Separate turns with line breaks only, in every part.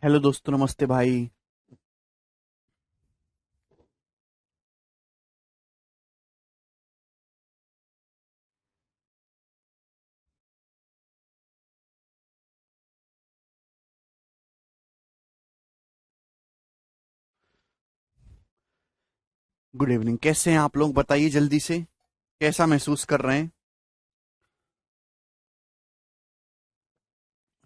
Hello दोस्तों, नमस्ते भाई। Good evening. कैसे हैं आप लोग? बताइए जल्दी से, कैसा महसूस कर रहे हैं?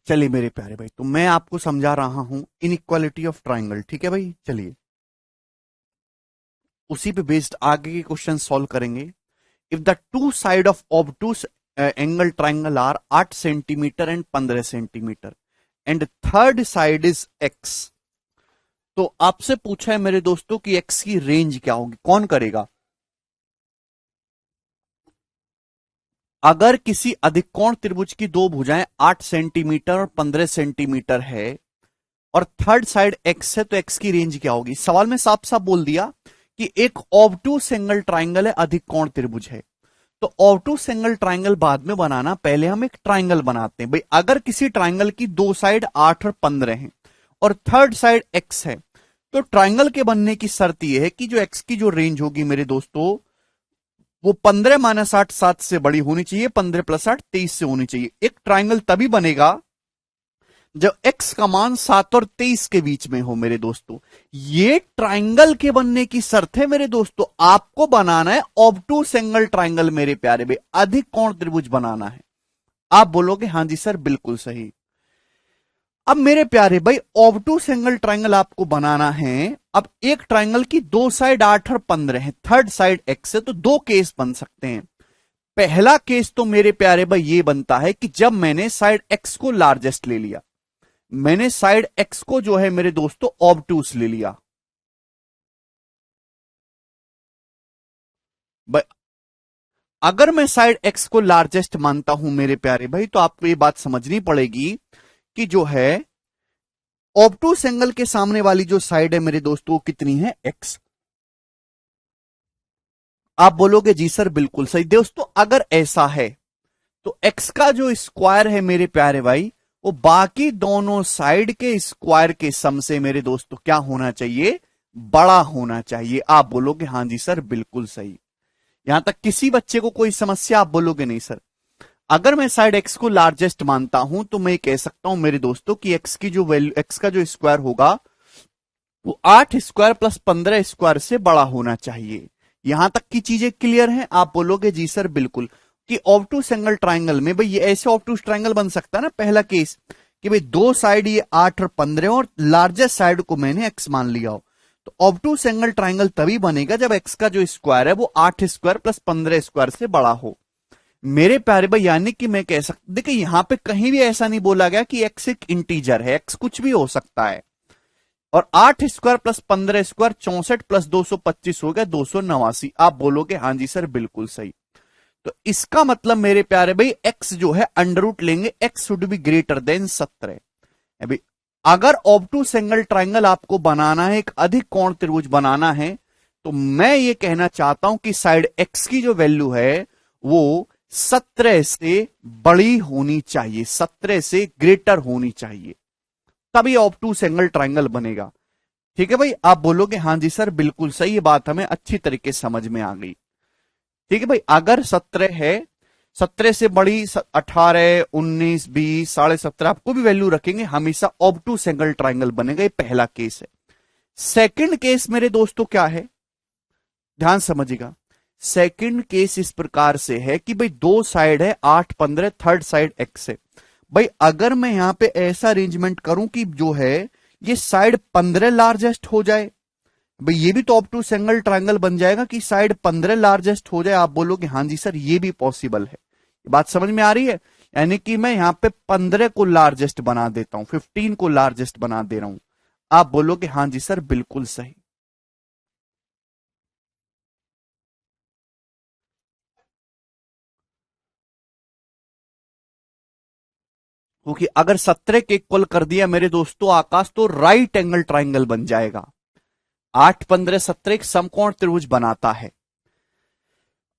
चलिए मेरे प्यारे भाई, तो मैं आपको समझा रहा हूं इनइक्वालिटी ऑफ ट्राइंगल। ठीक है भाई, चलिए उसी पे बेस्ड आगे के क्वेश्चन सॉल्व करेंगे। If the two side of obtuse angle triangle are 8 centimetre and 15 centimetre and third side is x, तो आपसे पूछा है मेरे दोस्तों कि एक्स की रेंज क्या होगी? कौन करेगा? अगर किसी अधिकोण त्रिभुज की दो भुजाएं 8 सेंटीमीटर और 15 सेंटीमीटर है और थर्ड साइड एक्स है, तो एक्स की रेंज क्या होगी? सवाल में साफ साफ बोल दिया कि एक ऑब्टूस एंगल ट्राइंगल है, अधिकोण त्रिभुज है। तो ऑब्टूस एंगल ट्राइंगल बाद में बनाना, पहले हम एक ट्राइंगल बनाते हैं भाई। अगर किसी ट्राइंगल की दो साइड 8 और 15 है और थर्ड साइड एक्स है, तो ट्राइंगल के बनने की शर्त यह है कि जो एक्स की जो रेंज होगी मेरे दोस्तों, वो 15 माइनस 8 7 से बड़ी होनी चाहिए, 15 प्लस 8 23 से होनी चाहिए। एक ट्राइंगल तभी बनेगा जब एक्स का मान 7 और 23 के बीच में हो मेरे दोस्तों। ये ट्राइंगल के बनने की शर्त है मेरे दोस्तों। आपको बनाना है ऑब्टूस एंगल ट्राइंगल मेरे प्यारे भाई, अधिक कोण त्रिभुज बनाना है। आप बोलोगे हाँ जी सर, बिल्कुल सही। अब मेरे प्यारे भाई, ऑब्टूस एंगल ट्राइंगल आपको बनाना है। अब एक ट्राइंगल की दो साइड 8 और 15 है, थर्ड साइड एक्स है, तो दो केस बन सकते हैं। पहला केस तो मेरे प्यारे भाई ये बनता है कि जब मैंने साइड एक्स को लार्जेस्ट ले लिया, मैंने साइड एक्स को जो है मेरे दोस्तों ऑब्टूस ले लिया। अगर मैं साइड एक्स को लार्जेस्ट मानता हूं मेरे प्यारे भाई, तो आपको ये बात समझनी पड़ेगी कि जो है ऑब्टूस एंगल के सामने वाली जो साइड है मेरे दोस्तों, वो कितनी है? एक्स। आप बोलोगे जी सर बिल्कुल सही। दोस्तों अगर ऐसा है तो एक्स का जो स्क्वायर है मेरे प्यारे भाई, वो बाकी दोनों साइड के स्क्वायर के सम से मेरे दोस्तों क्या होना चाहिए? बड़ा होना चाहिए। आप बोलोगे हाँ जी सर, बिल्कुल सही। यहां तक किसी बच्चे को कोई समस्या? आप बोलोगे नहीं सर। अगर मैं साइड एक्स को लार्जेस्ट मानता हूं तो मैं कह सकता हूं मेरे दोस्तों कि एक्स की जो वैल्यू, एक्स का जो स्क्वायर होगा, वो 8 स्क्वायर प्लस 15 स्क्वायर से बड़ा होना चाहिए। यहां तक की चीजें क्लियर हैं? आप बोलोगे जी सर बिल्कुल। कि ऑब्टूस एंगल ट्राइंगल में भाई, ये ऐसे ऑब्टूस ट्राइंगल बन सकता है ना, पहला केस कि भाई दो साइड ये 8 और 15 और लार्जेस्ट साइड को मैंने एक्स मान लिया हो। तो ऑब्टूस एंगल ट्राइंगल तभी बनेगा जब एक्स का जो स्क्वायर है वो 8 स्क्वायर प्लस 15 स्क्वायर से बड़ा हो मेरे प्यारे भाई। यानी कि मैं कह सकता, देखिए यहां पे कहीं भी ऐसा नहीं बोला गया कि एक्स एक इंटीजर है, एक्स कुछ भी हो सकता है। और 8 स्क्वायर प्लस 15 स्क्वायर 64 प्लस 225 हो गया 289। आप बोलोगे हाँ जी सर, बिल्कुल सही। तो इसका मतलब मेरे प्यारे भाई, एक्स जो है अंडर रूट लेंगे, x should be greater than 17। अभी अगर ऑब्टूस एंगल ट्राइंगल आपको बनाना है, एक अधिक कोण त्रिभुज बनाना है, तो मैं ये कहना चाहता हूं कि साइड एक्स की जो वैल्यू है वो 17 से बड़ी होनी चाहिए, 17 से ग्रेटर होनी चाहिए, तभी ऑब्टूस एंगल ट्राइंगल बनेगा। ठीक है भाई। आप बोलोगे हाँ जी सर, बिल्कुल सही। ये बात हमें अच्छी तरीके से समझ में आ गई। ठीक है भाई। अगर 17 है, 17 से बड़ी 18 19 20 17.5 आपको भी वैल्यू रखेंगे, हमेशा ऑब्टूस एंगल ट्राइंगल बनेगा। ये पहला केस है। सेकंड केस मेरे दोस्तों क्या है? ध्यान समझिएगा। सेकंड केस इस प्रकार से है कि भाई दो साइड है 8 15, थर्ड साइड एक्स है। भाई अगर मैं यहां पे ऐसा अरेंजमेंट करूं कि जो है ये साइड 15 लार्जेस्ट हो जाए, भाई ये भी तो ऑब्टूस एंगल ट्रायंगल बन जाएगा कि साइड 15 लार्जेस्ट हो जाए। आप बोलोगे हाँ जी सर, ये भी पॉसिबल है। बात समझ में आ रही है? यानी कि मैं यहां पे 15 को लार्जेस्ट बना देता हूं, 15 को लार्जेस्ट बना दे रहा हूं। आप बोलोगे हाँ जी सर, बिल्कुल सही। क्योंकि अगर 17 के इक्वल कर दिया मेरे दोस्तों आकाश, तो राइट एंगल ट्राइंगल बन जाएगा। 8 15 17 एक समकोण त्रिभुज बनाता है।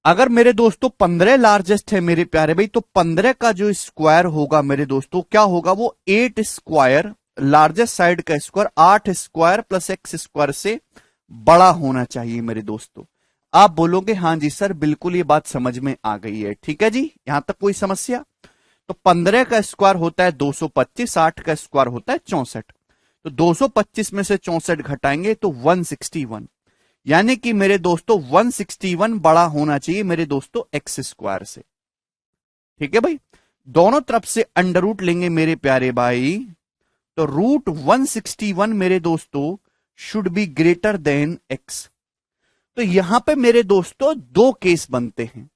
अगर मेरे दोस्तों 15 लार्जेस्ट है मेरे प्यारे भाई, तो 15 का जो स्क्वायर होगा मेरे दोस्तों क्या होगा? वो 8 स्क्वायर लार्जेस्ट साइड का square 8 square plus x square से बड़ा होना चाहिए मेरे दोस्तों। आप बोलोगे हाँ जी सर बिल्कुल ये बात समझ में आ गई है, ठीक है जी, यहां तक कोई समस्या? तो 15 का स्क्वायर होता है 225, 8 का स्क्वायर होता है 64, तो 225 में से 64 घटाएंगे तो 161, यानी कि मेरे दोस्तों 161 बड़ा होना चाहिए मेरे दोस्तों एक्स स्क्वायर से। ठीक है भाई, दोनों तरफ से अंडर रूट लेंगे मेरे प्यारे भाई, तो रूट 161 मेरे दोस्तों should be greater than x. तो यहां पे मेरे दोस्तों दो केस बनते हैं,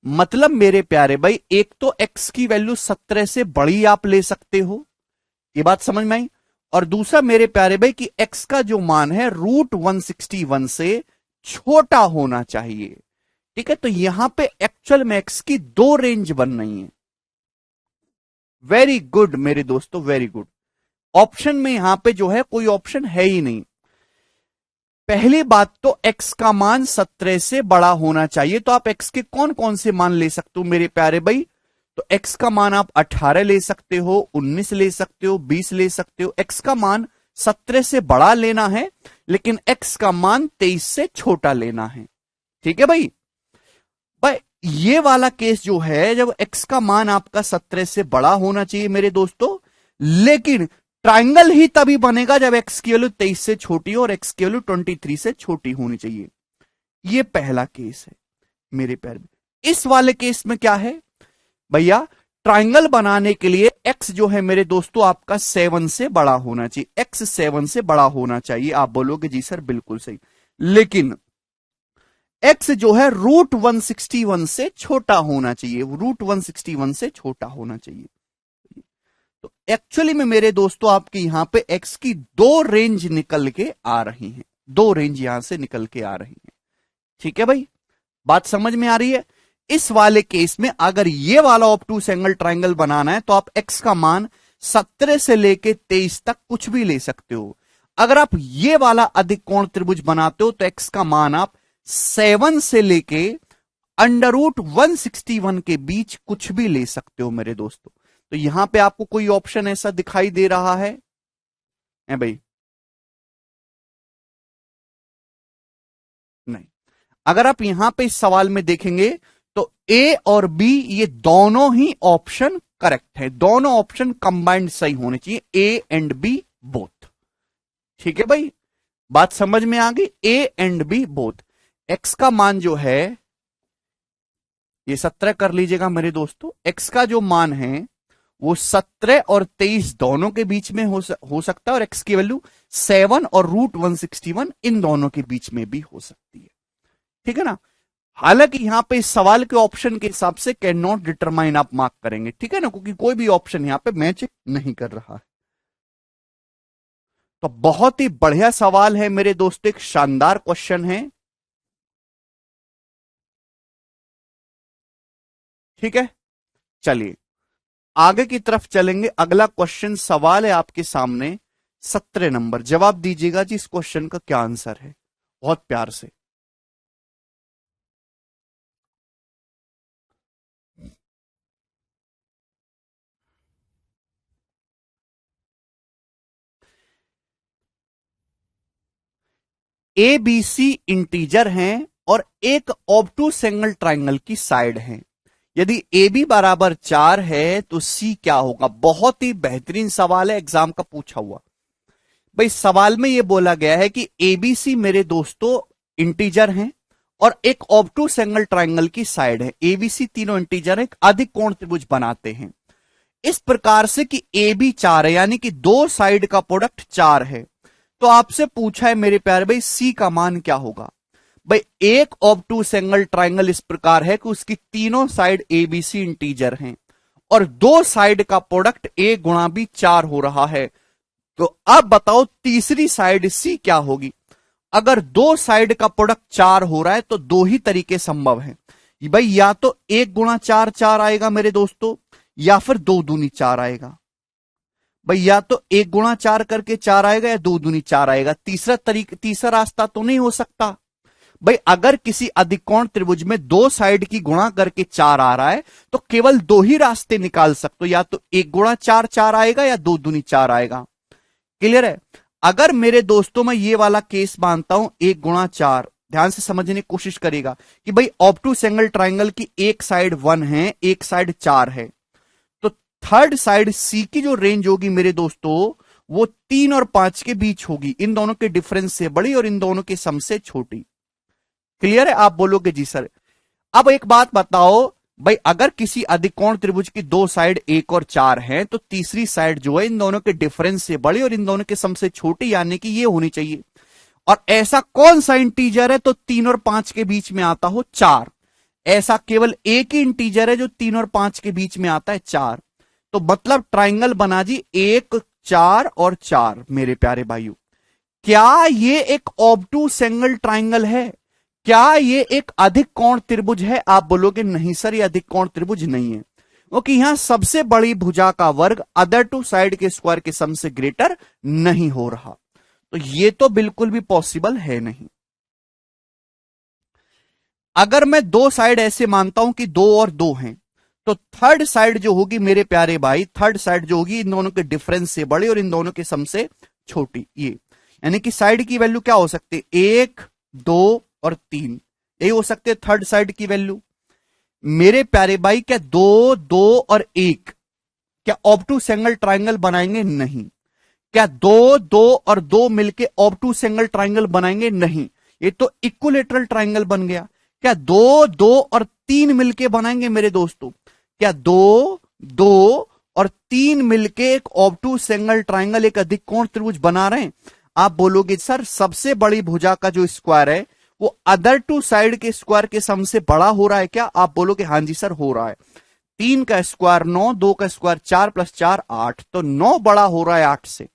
मतलब मेरे प्यारे भाई एक तो x की वैल्यू 17 से बड़ी आप ले सकते हो, ये बात समझ में आई, और दूसरा मेरे प्यारे भाई कि x का जो मान है रूट 161 से छोटा होना चाहिए। ठीक है, तो यहां पे एक्चुअल में x की दो रेंज बन रही है। वेरी गुड मेरे दोस्तों, वेरी गुड। ऑप्शन में यहां पे जो है कोई ऑप्शन है ही नहीं। पहली बात तो x का मान 17 से बड़ा होना चाहिए, तो आप x के कौन कौन से मान ले सकते हो मेरे प्यारे भाई? तो x का मान आप 18 ले सकते हो, 19 ले सकते हो, 20 ले सकते हो। x का मान 17 से बड़ा लेना है, लेकिन x का मान 23 से छोटा लेना है। ठीक है भाई, भाई ये वाला केस जो है जब x का मान आपका 17 से बड़ा होना चाहिए मेरे दोस्तों, लेकिन ट्राइंगल ही तभी बनेगा जब x की वैल्यू 23 से छोटी हो और x की वैल्यू 23 से छोटी होनी चाहिए। ये पहला केस है मेरे प्यारे। इस वाले केस में क्या है भैया, ट्राइंगल बनाने के लिए x जो है मेरे दोस्तों आपका 7 से बड़ा होना चाहिए, x 7 से बड़ा होना चाहिए। आप बोलोगे जी सर बिल्कुल सही, लेकिन x जो है रूट 161 से छोटा होना चाहिए, रूट 161 से छोटा होना चाहिए। तो एक्चुअली में मेरे दोस्तों आपके यहां पे x की दो रेंज निकल के आ रही हैं, दो रेंज यहां से निकल के आ रही हैं। ठीक है भाई, बात समझ में आ रही है? इस वाले केस में अगर ये वाला ऑब्टूस एंगल ट्राइंगल बनाना है तो आप x का मान 17 से लेके 23 तक कुछ भी ले सकते हो। अगर आप ये वाला अधिक कोण त्रिभुज बनाते हो तो x का मान आप 7 से लेके अंडर रूट 161 के बीच कुछ भी ले सकते हो मेरे दोस्तों। तो यहां पे आपको कोई ऑप्शन ऐसा दिखाई दे रहा है भाई? नहीं। अगर आप यहां पे इस सवाल में देखेंगे तो ए और बी ये दोनों ही ऑप्शन करेक्ट है, दोनों ऑप्शन कंबाइंड सही होने चाहिए, ए एंड बी बोथ। ठीक है भाई, बात समझ में आ गई? A and B both. X का मान जो है ये 17 कर लीजिएगा मेरे दोस्तों, एक्स का जो मान है वो 17 और 23 दोनों के बीच में हो सकता है, और एक्स की वैल्यू 7 और रूट 161 इन दोनों के बीच में भी हो सकती है। ठीक है ना? हालांकि यहां पे इस सवाल के ऑप्शन के हिसाब से कैन नॉट डिटरमाइन आप मार्क करेंगे, ठीक है ना, क्योंकि कोई भी ऑप्शन यहां पे मैच नहीं कर रहा है। तो बहुत ही बढ़िया सवाल है मेरे दोस्तों, एक शानदार क्वेश्चन है। ठीक है, चलिए आगे की तरफ चलेंगे। अगला क्वेश्चन सवाल है आपके सामने 17 नंबर, जवाब दीजिएगा जी इस क्वेश्चन का क्या आंसर है, बहुत प्यार से। ए बी सी इंटीजर हैं और एक ऑब्टूस एंगल ट्राइंगल की साइड है। यदि ए बी बराबर 4 है तो सी क्या होगा? बहुत ही बेहतरीन सवाल है, एग्जाम का पूछा हुआ। भाई सवाल में यह बोला गया है कि एबीसी मेरे दोस्तों इंटीजर हैं और एक ऑब्टूस एंगल ट्राइंगल की साइड है। एबीसी तीनों इंटीजर एक अधिक कोण त्रिभुज बनाते हैं इस प्रकार से कि ए बी 4 है, यानी कि दो साइड का प्रोडक्ट 4 है। तो आपसे पूछा है मेरे प्यारे भाई सी का मान क्या होगा? भाई एक ऑब्टूस एंगल ट्राइंगल इस प्रकार है कि उसकी तीनों साइड एबीसी इंटीजर हैं और दो साइड का प्रोडक्ट ए गुणा बी 4 हो रहा है। तो अब बताओ तीसरी साइड सी क्या होगी? अगर दो साइड का प्रोडक्ट 4 हो रहा है तो दो ही तरीके संभव हैं भाई, या तो 1 गुणा 4 4 आएगा मेरे दोस्तों, या फिर 2 दूनी 4 आएगा। भाई या तो 1 गुणा 4 करके 4 आएगा या 2 दूनी 4 आएगा। तीसरा रास्ता तो नहीं हो सकता। भाई अगर किसी अधिकोण त्रिभुज में दो साइड की गुणा करके 4 आ रहा है तो केवल दो ही रास्ते निकाल सकते हो, या तो 1 गुणा 4 4 आएगा या 2 दूनी 4 आएगा। क्लियर है? अगर मेरे दोस्तों मैं ये वाला केस मानता हूं 1 गुणा 4, ध्यान से समझने की कोशिश करेगा कि भाई ऑब्टूस एंगल ट्राइंगल की एक साइड 1 है, एक साइड 4 है, तो थर्ड साइड सी की जो रेंज होगी मेरे दोस्तों वो 3 और 5 के बीच होगी, इन दोनों के डिफरेंस से बड़ी और इन दोनों के सम से छोटी। क्लियर है? आप बोलोगे जी सर। अब एक बात बताओ भाई, अगर किसी अधिकोण त्रिभुज की दो साइड 1 और 4 हैं तो तीसरी साइड जो है इन दोनों के डिफरेंस से बड़ी और इन दोनों के सम से छोटी, यानी कि ये होनी चाहिए। और ऐसा कौन सा इंटीजर है तो 3 और 5 के बीच में आता हो? 4। ऐसा केवल एक ही इंटीजर है जो 3 और 5 के बीच में आता है, 4। तो मतलब ट्राइंगल बना जी 1 4 और 4। मेरे प्यारे भाइयों, क्या ये एक ऑब्टूस एंगल ट्राइंगल है? क्या ये एक अधिक कोण त्रिभुज है? आप बोलोगे नहीं सर, ये अधिक कोण त्रिभुज नहीं है, क्योंकि यहां सबसे बड़ी भुजा का वर्ग अदर टू साइड के स्क्वायर के सम से ग्रेटर नहीं हो रहा, तो ये तो बिल्कुल भी पॉसिबल है नहीं। अगर मैं दो साइड ऐसे मानता हूं कि 2 और 2 हैं, तो थर्ड साइड जो होगी मेरे प्यारे भाई, थर्ड साइड जो होगी इन दोनों के डिफरेंस से बड़ी और इन दोनों के सम से छोटी। ये यानी कि साइड की वैल्यू क्या हो सकती है? 1 2 और 3, यही हो सकते हैं थर्ड साइड की वैल्यू। मेरे प्यारे भाई, क्या 2 2 और 1 क्या ऑब्टूस एंगल ट्राइंगल बनाएंगे? नहीं। क्या 2 2 और 2 मिलके ऑब्टूस एंगल ट्राइंगल बनाएंगे? नहीं। ये तो इक्विलेटरल ट्राइंगल बन गया। क्या 2 2 और 3 मिलके बनाएंगे मेरे दोस्तों? क्या 2 2 और 3 मिलके एक ऑब्टूस एंगल ट्राइंगल, एक अधिक कोण त्रिभुज बना रहे हैं? आप बोलोगे सर सबसे बड़ी भुजा का जो स्क्वायर है वो अदर टू साइड के स्क्वायर के सम से बड़ा हो रहा है क्या? आप बोलोगे हां जी सर हो रहा है। 3 का स्क्वायर 9, 2 का स्क्वायर 4 + 4 8, तो 9 बड़ा हो रहा है 8 से।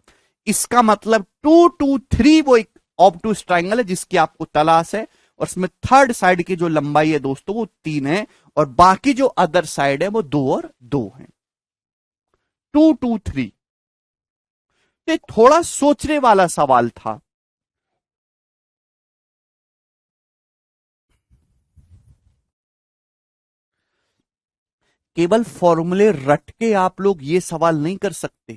इसका मतलब 2 2 3 वो एक ऑब्टूस ट्राइंगल है जिसकी आपको तलाश है, और इसमें थर्ड साइड की जो लंबाई है दोस्तों वो 3 है, और बाकी जो अदर साइड है वो 2 और 2 है। 2 2 3। तो थोड़ा सोचने वाला सवाल था। केवल फॉर्मूले रट के आप लोग ये सवाल नहीं कर सकते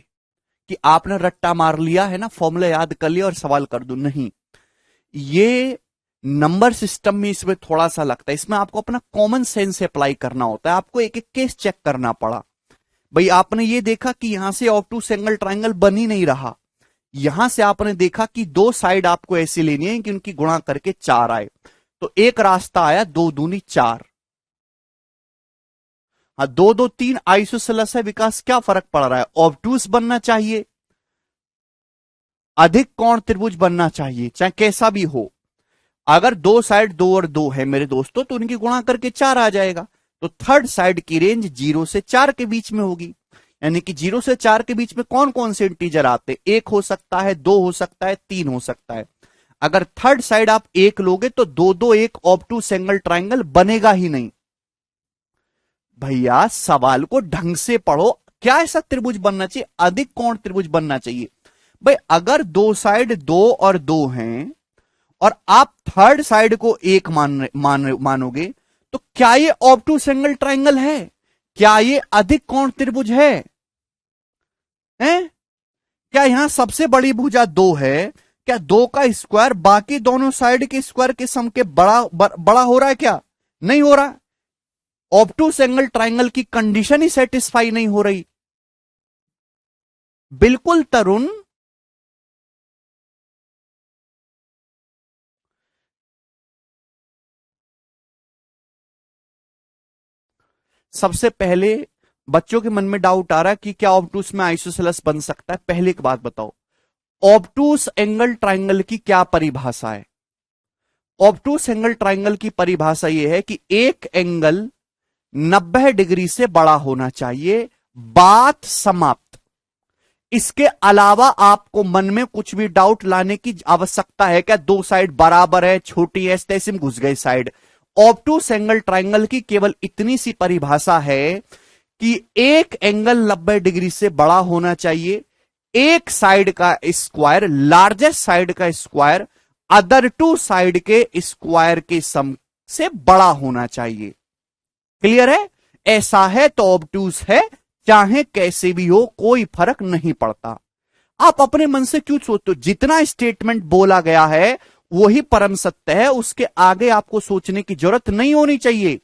कि आपने रट्टा मार लिया है ना, फॉर्मूला याद कर लिया और सवाल कर दो, नहीं। ये नंबर सिस्टम में इसमें थोड़ा सा लगता है, इसमें आपको अपना कॉमन सेंस अप्लाई करना होता है, आपको एक एक केस चेक करना पड़ा। भाई आपने ये देखा कि यहां से ऑब्टूस एंगल ट्राइंगल बन ही नहीं रहा, यहां से आपने देखा कि दो साइड आपको ऐसी लेनी है कि उनकी गुणा करके 4 आए, तो एक रास्ता आया 2 दूनी 4। हाँ 2 2 3 आइसोसेलेस है विकास, क्या फर्क पड़ रहा है? ऑब्टूस बनना चाहिए, अधिक कोण त्रिभुज बनना चाहिए, चाहे कैसा भी हो। अगर दो साइड 2 और 2 है मेरे दोस्तों तो उनकी गुणा करके 4 आ जाएगा, तो थर्ड साइड की रेंज 0 से 4 के बीच में होगी। यानी कि 0 से 4 के बीच में कौन कौन से इंटीजर आते? 1 हो सकता है, 2 हो सकता है, 3 हो सकता है। अगर थर्ड साइड आप 1 लोगे तो 2 2 1 ऑब्टूस एंगल ट्राइंगल बनेगा ही नहीं। भैया सवाल को ढंग से पढ़ो, क्या ऐसा त्रिभुज बनना चाहिए? अधिक कोण त्रिभुज बनना चाहिए। भाई अगर दो साइड 2 और 2 हैं और आप थर्ड साइड को 1 मानोगे तो क्या ये ऑब्टूस एंगल ट्राइंगल है? क्या ये अधिक कोण त्रिभुज है? हैं? क्या यहां सबसे बड़ी भुजा 2 है? क्या 2 का स्क्वायर बाकी दोनों साइड के स्क्वायर के सम के बड़ा हो रहा है? क्या नहीं हो रहा? ऑब्टूस एंगल ट्राइंगल की कंडीशन ही सेटिस्फाई नहीं हो रही। बिल्कुल तरुण, सबसे पहले बच्चों के मन में डाउट आ रहा है कि क्या ऑब्टूस में आइसोसेलेस बन सकता है। पहले एक बात बताओ, ऑब्टूस एंगल ट्राइंगल की क्या परिभाषा है? ऑब्टूस एंगल ट्राइंगल की परिभाषा यह है कि एक एंगल 90 डिग्री से बड़ा होना चाहिए, बात समाप्त। इसके अलावा आपको मन में कुछ भी डाउट लाने की आवश्यकता है क्या? दो साइड बराबर है, छोटी है, तैसे में घुस गए साइड। ऑब्टूस एंगल ट्राइंगल की केवल इतनी सी परिभाषा है कि एक एंगल 90 डिग्री से बड़ा होना चाहिए, एक साइड का स्क्वायर, लार्जेस्ट साइड का स्क्वायर अदर टू साइड के स्क्वायर के सम से बड़ा होना चाहिए। क्लियर है? ऐसा है तो ऑब्टूस है, चाहे कैसे भी हो कोई फर्क नहीं पड़ता। आप अपने मन से क्यों सोचते हो? जितना स्टेटमेंट बोला गया है वही परम सत्य है, उसके आगे आपको सोचने की जरूरत नहीं होनी चाहिए।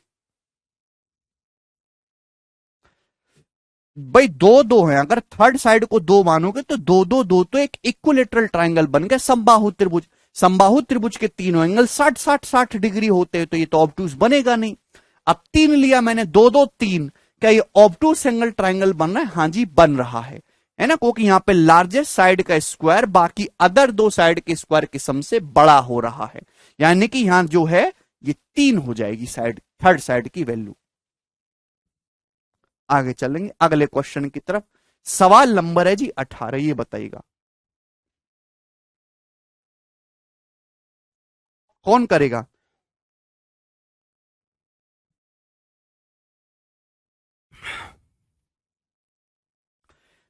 भाई दो दो हैं, अगर थर्ड साइड को दो मानोगे तो दो दो दो तो एक इक्विलेटरल ट्रायंगल बन गया, समबाहु त्रिभुज। समबाहु त्रिभुज के तीनों एंगल 60-60-60 डिग्री होते हैं, तो ये तो ऑब्टूस बनेगा नहीं। अब तीन लिया मैंने, दो दो तीन, क्या ये ऑब्टूस एंगल ट्रायंगल बन रहा है? हाँ जी बन रहा है ना, क्योंकि यहां पे लार्जेस्ट साइड का स्क्वायर बाकी अदर दो साइड के स्क्वायर की सम से बड़ा हो रहा है, यानी कि यहां जो है ये तीन हो जाएगी साइड, थर्ड साइड की वैल्यू। आगे चलेंगे अगले क्वेश्चन की तरफ। सवाल नंबर है जी 18, ये बताइएगा कौन करेगा?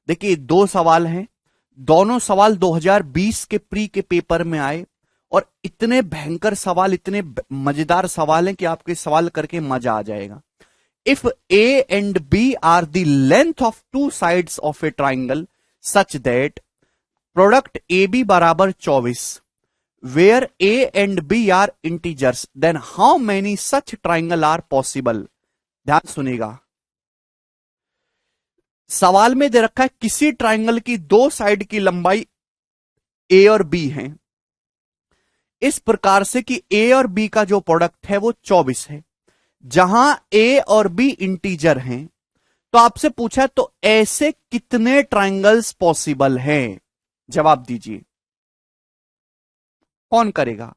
देखिए दो सवाल हैं, दोनों सवाल 2020 के प्री के पेपर में आए, और इतने भयंकर सवाल, इतने मजेदार सवाल हैं कि आपके सवाल करके मजा आ जाएगा। If A and B are the length of two sides of a triangle such that product A B बराबर 24, where A and B are integers, then how many such triangle are possible. ध्यान सुनिएगा, सवाल में दे रखा है किसी triangle की दो साइड की लंबाई ए और बी है इस प्रकार से कि ए और बी का जो प्रोडक्ट है वो 24 है, जहां ए और बी इंटीजर हैं। तो आपसे पूछा तो ऐसे कितने ट्राइंगल्स पॉसिबल हैं? जवाब दीजिए, कौन करेगा?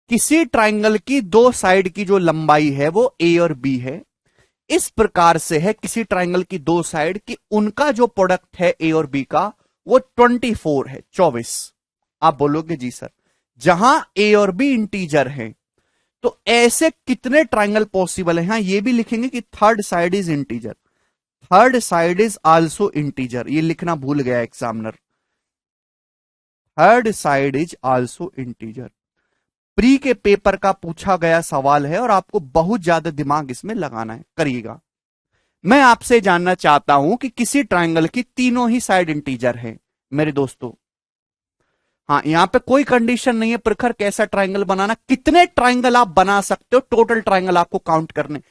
किसी ट्राइंगल की दो साइड की जो लंबाई है वो ए और बी है, इस प्रकार से है किसी ट्राइंगल की दो साइड कि उनका जो प्रोडक्ट है ए और बी का वो 24 है, 24। आप बोलोगे जी सर जहां ए और बी इंटीजर है तो ऐसे कितने ट्राइंगल पॉसिबल है? हाँ ये भी लिखेंगे कि third side is integer, third side is also integer, ये लिखना भूल गया examiner, third side is also integer. Pre के पेपर का पूछा गया सवाल है और आपको बहुत ज्यादा दिमाग इसमें लगाना है, करिएगा। मैं आपसे जानना चाहता हूं कि किसी ट्राइंगल की तीनों ही साइड इंटीजर है मेरे दोस्तों। हाँ यहां पे कोई कंडीशन नहीं है प्रखर कैसा ट्राइंगल बनाना, कितने ट्राइंगल आप बना सकते हो, टोटल ट्राइंगल आपको काउंट करने,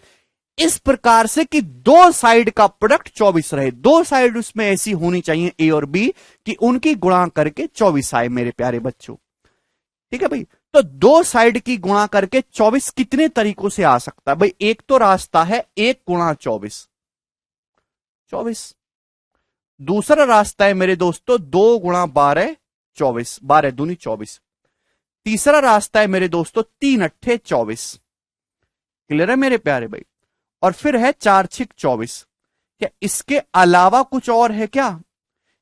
इस प्रकार से कि दो साइड का प्रोडक्ट 24 रहे, दो साइड उसमें ऐसी होनी चाहिए ए और बी कि उनकी गुणा करके 24 आए मेरे प्यारे बच्चों। ठीक है भाई, तो दो साइड की गुणा करके 24 कितने तरीकों से आ सकता है भाई? एक तो रास्ता है 1 गुणा 24, 24। दूसरा रास्ता है मेरे दोस्तों 2 गुणा 12, 24, 12 दूनी 24। तीसरा रास्ता है मेरे दोस्तों 3 अट्ठे 24। क्लियर है मेरे प्यारे भाई? और फिर है 4 छिक 24। क्या इसके अलावा कुछ और है क्या?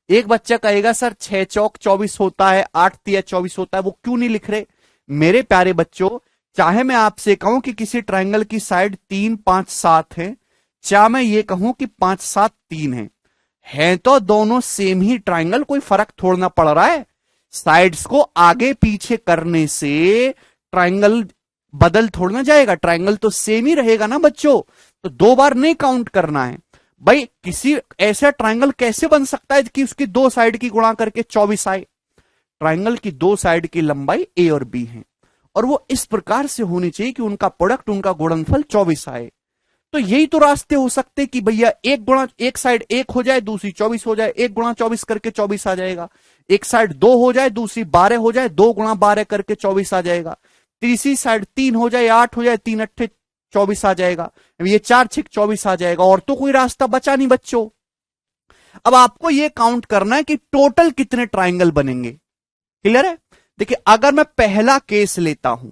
एक बच्चा कहेगा सर 6 चौक 24 होता है, 8 तिया 24 होता है, वो क्यों नहीं लिख रहे? मेरे प्यारे बच्चों, चाहे मैं आपसे कहूं कि किसी ट्राइंगल की साइड 3 5 7 है, चाहे मैं ये कहूं कि 5 7 3 है तो दोनों सेम ही ट्राइंगल, कोई फर्क थोड़ना पड़ रहा है। साइड्स को आगे पीछे करने से ट्राइंगल बदल थोड़ना जाएगा, ट्राइंगल तो सेम ही रहेगा ना बच्चों, तो दो बार नहीं काउंट करना है भाई। किसी ऐसा ट्राइंगल कैसे बन सकता है कि उसकी दो साइड की गुणा करके 24 आए? ट्राइंगल की दो साइड की लंबाई ए और बी है और वो इस प्रकार से होनी चाहिए कि उनका प्रोडक्ट, उनका गुणनफल 24 आए। तो यही तो रास्ते हो सकते कि भैया एक गुणा, एक साइड 1 हो जाए दूसरी 24 हो जाए, 1 गुणा 24 करके 24 आ जाएगा। एक साइड 2 हो जाए दूसरी 12 हो जाए, 2 गुणा 12 करके 24 आ जाएगा। तीसरी साइड 3 हो जाए 8 हो जाए, 3 अट्ठे 24 आ जाएगा। ये 4 छिक 24 आ जाएगा, और तो कोई रास्ता बचा नहीं बच्चों। अब आपको ये काउंट करना है कि टोटल कितने ट्राइंगल बनेंगे। क्लियर है? देखिए अगर मैं पहला केस लेता हूं,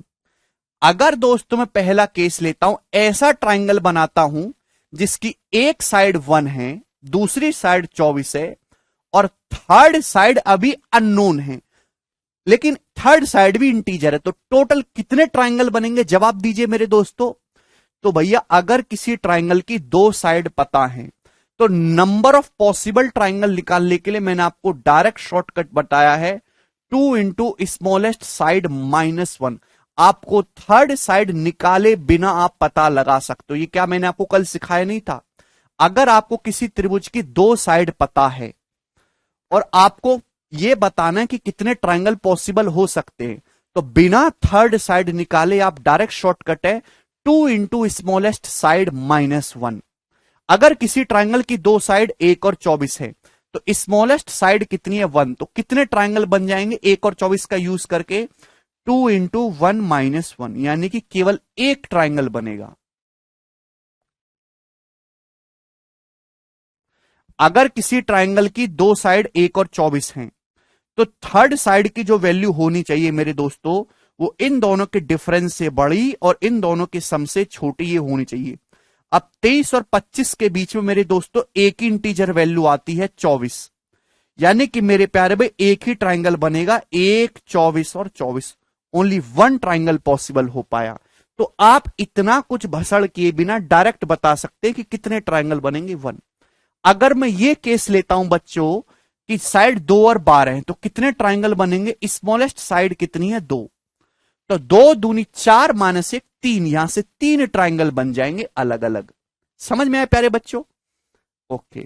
अगर दोस्तों मैं पहला केस लेता हूं, ऐसा ट्राइंगल बनाता हूं जिसकी एक साइड 1 है, दूसरी साइड 24 है और थर्ड साइड अभी अननोन है, लेकिन थर्ड साइड भी इंटीजर है, तो टोटल कितने ट्राइंगल बनेंगे? जवाब दीजिए मेरे दोस्तों। तो भैया अगर किसी ट्राइंगल की दो साइड पता है तो नंबर ऑफ पॉसिबल ट्राइंगल निकालने के लिए मैंने आपको डायरेक्ट शॉर्टकट बताया है 2 इंटू स्मॉलेस्ट साइड -1। आपको थर्ड साइड निकाले बिना आप पता लगा सकते हो। ये क्या मैंने आपको कल सिखाया नहीं था? अगर आपको किसी त्रिभुज की दो साइड पता है और आपको ये बताना है कि कितने ट्रायंगल पॉसिबल हो सकते हैं। तो बिना थर्ड साइड निकाले आप डायरेक्ट शॉर्टकट है 2 इंटू स्मॉलेस्ट साइड -1। अगर किसी ट्रायंगल की दो साइड 1 और 24 है तो स्मॉलेस्ट साइड कितनी है 1, तो कितने ट्रायंगल बन जाएंगे 1 और 24 का यूज करके 2 इंटू 1 -1, यानी कि केवल एक ट्रायंगल बनेगा। अगर किसी ट्रायंगल की दो साइड 1 और 24 हैं तो थर्ड साइड की जो वैल्यू होनी चाहिए मेरे दोस्तों वो इन दोनों के डिफरेंस से बड़ी और इन दोनों के सम से छोटी ये होनी चाहिए। अब 23 और 25 के बीच में मेरे दोस्तों एक ही इंटीजर वैल्यू आती है 24, यानी कि मेरे प्यारे भाई एक ही ट्रायंगल बनेगा, 1 24 और 24, ओनली वन ट्रायंगल पॉसिबल हो पाया। तो आप इतना कुछ भसड़ किए बिना डायरेक्ट बता सकते हैं कि कितने ट्रायंगल बनेंगे 1। अगर मैं ये केस लेता हूं बच्चों कि साइड 2 और 12 है तो कितने ट्रायंगल बनेंगे, स्मॉलेस्ट साइड कितनी है 2, तो 2 दूनी 4 माइनस 1 3, यहां से 3 ट्रायंगल बन जाएंगे अलग अलग। समझ में आया प्यारे बच्चों? ओके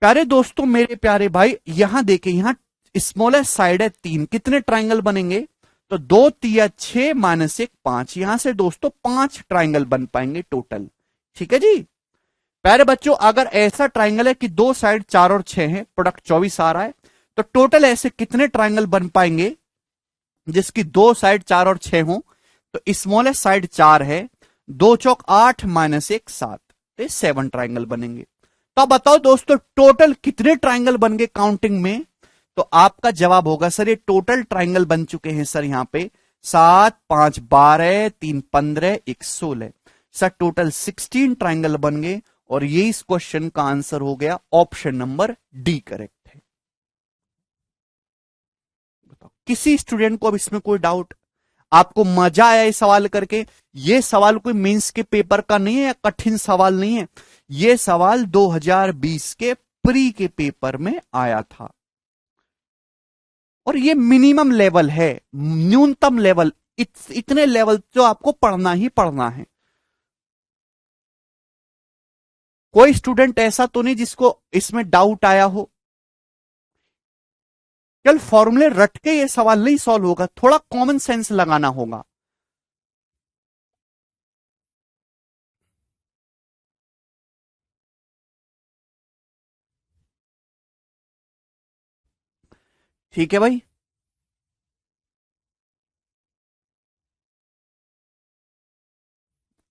प्यारे दोस्तों, मेरे प्यारे भाई यहां देखें, यहां स्मॉलेस्ट साइड है 3, कितने ट्रायंगल बनेंगे, तो 2 3 6 माइनस 1 5, यहां से दोस्तों 5 ट्रायंगल बन पाएंगे टोटल। ठीक है जी प्यारे बच्चों, अगर ऐसा ट्रायंगल है कि दो साइड 4 और 6 है, प्रोडक्ट 24 आ रहा है, तो टोटल ऐसे कितने ट्रायंगल बन पाएंगे जिसकी दो साइड 4 और 6 हो, तो स्मॉलेस्ट साइड 4 है, 2 चौक 8 माइनस 1 7, तो 7 ट्रायंगल बनेंगे। तो अब बताओ दोस्तों टोटल कितने ट्रायंगल बन गए काउंटिंग में, तो आपका जवाब होगा सर ये टोटल ट्रायंगल बन चुके हैं सर यहां पे 7 5 12 3 15 1 16, सर टोटल 16 ट्रायंगल बन गए और ये इस क्वेश्चन का आंसर हो गया ऑप्शन नंबर डी करेक्ट है। बताओ किसी स्टूडेंट को अब इसमें कोई डाउट? आपको मजा आया इस सवाल करके? ये सवाल कोई मेंस के पेपर का नहीं है या कठिन सवाल नहीं है, ये सवाल 2020 के प्री के पेपर में आया था और ये मिनिमम लेवल है, न्यूनतम लेवल, इतने लेवल जो आपको पढ़ना ही पढ़ना है। कोई स्टूडेंट ऐसा तो नहीं जिसको इसमें डाउट आया हो? कल फॉर्मूले रट के ये सवाल नहीं सॉल्व होगा, थोड़ा कॉमन सेंस लगाना होगा। ठीक है भाई,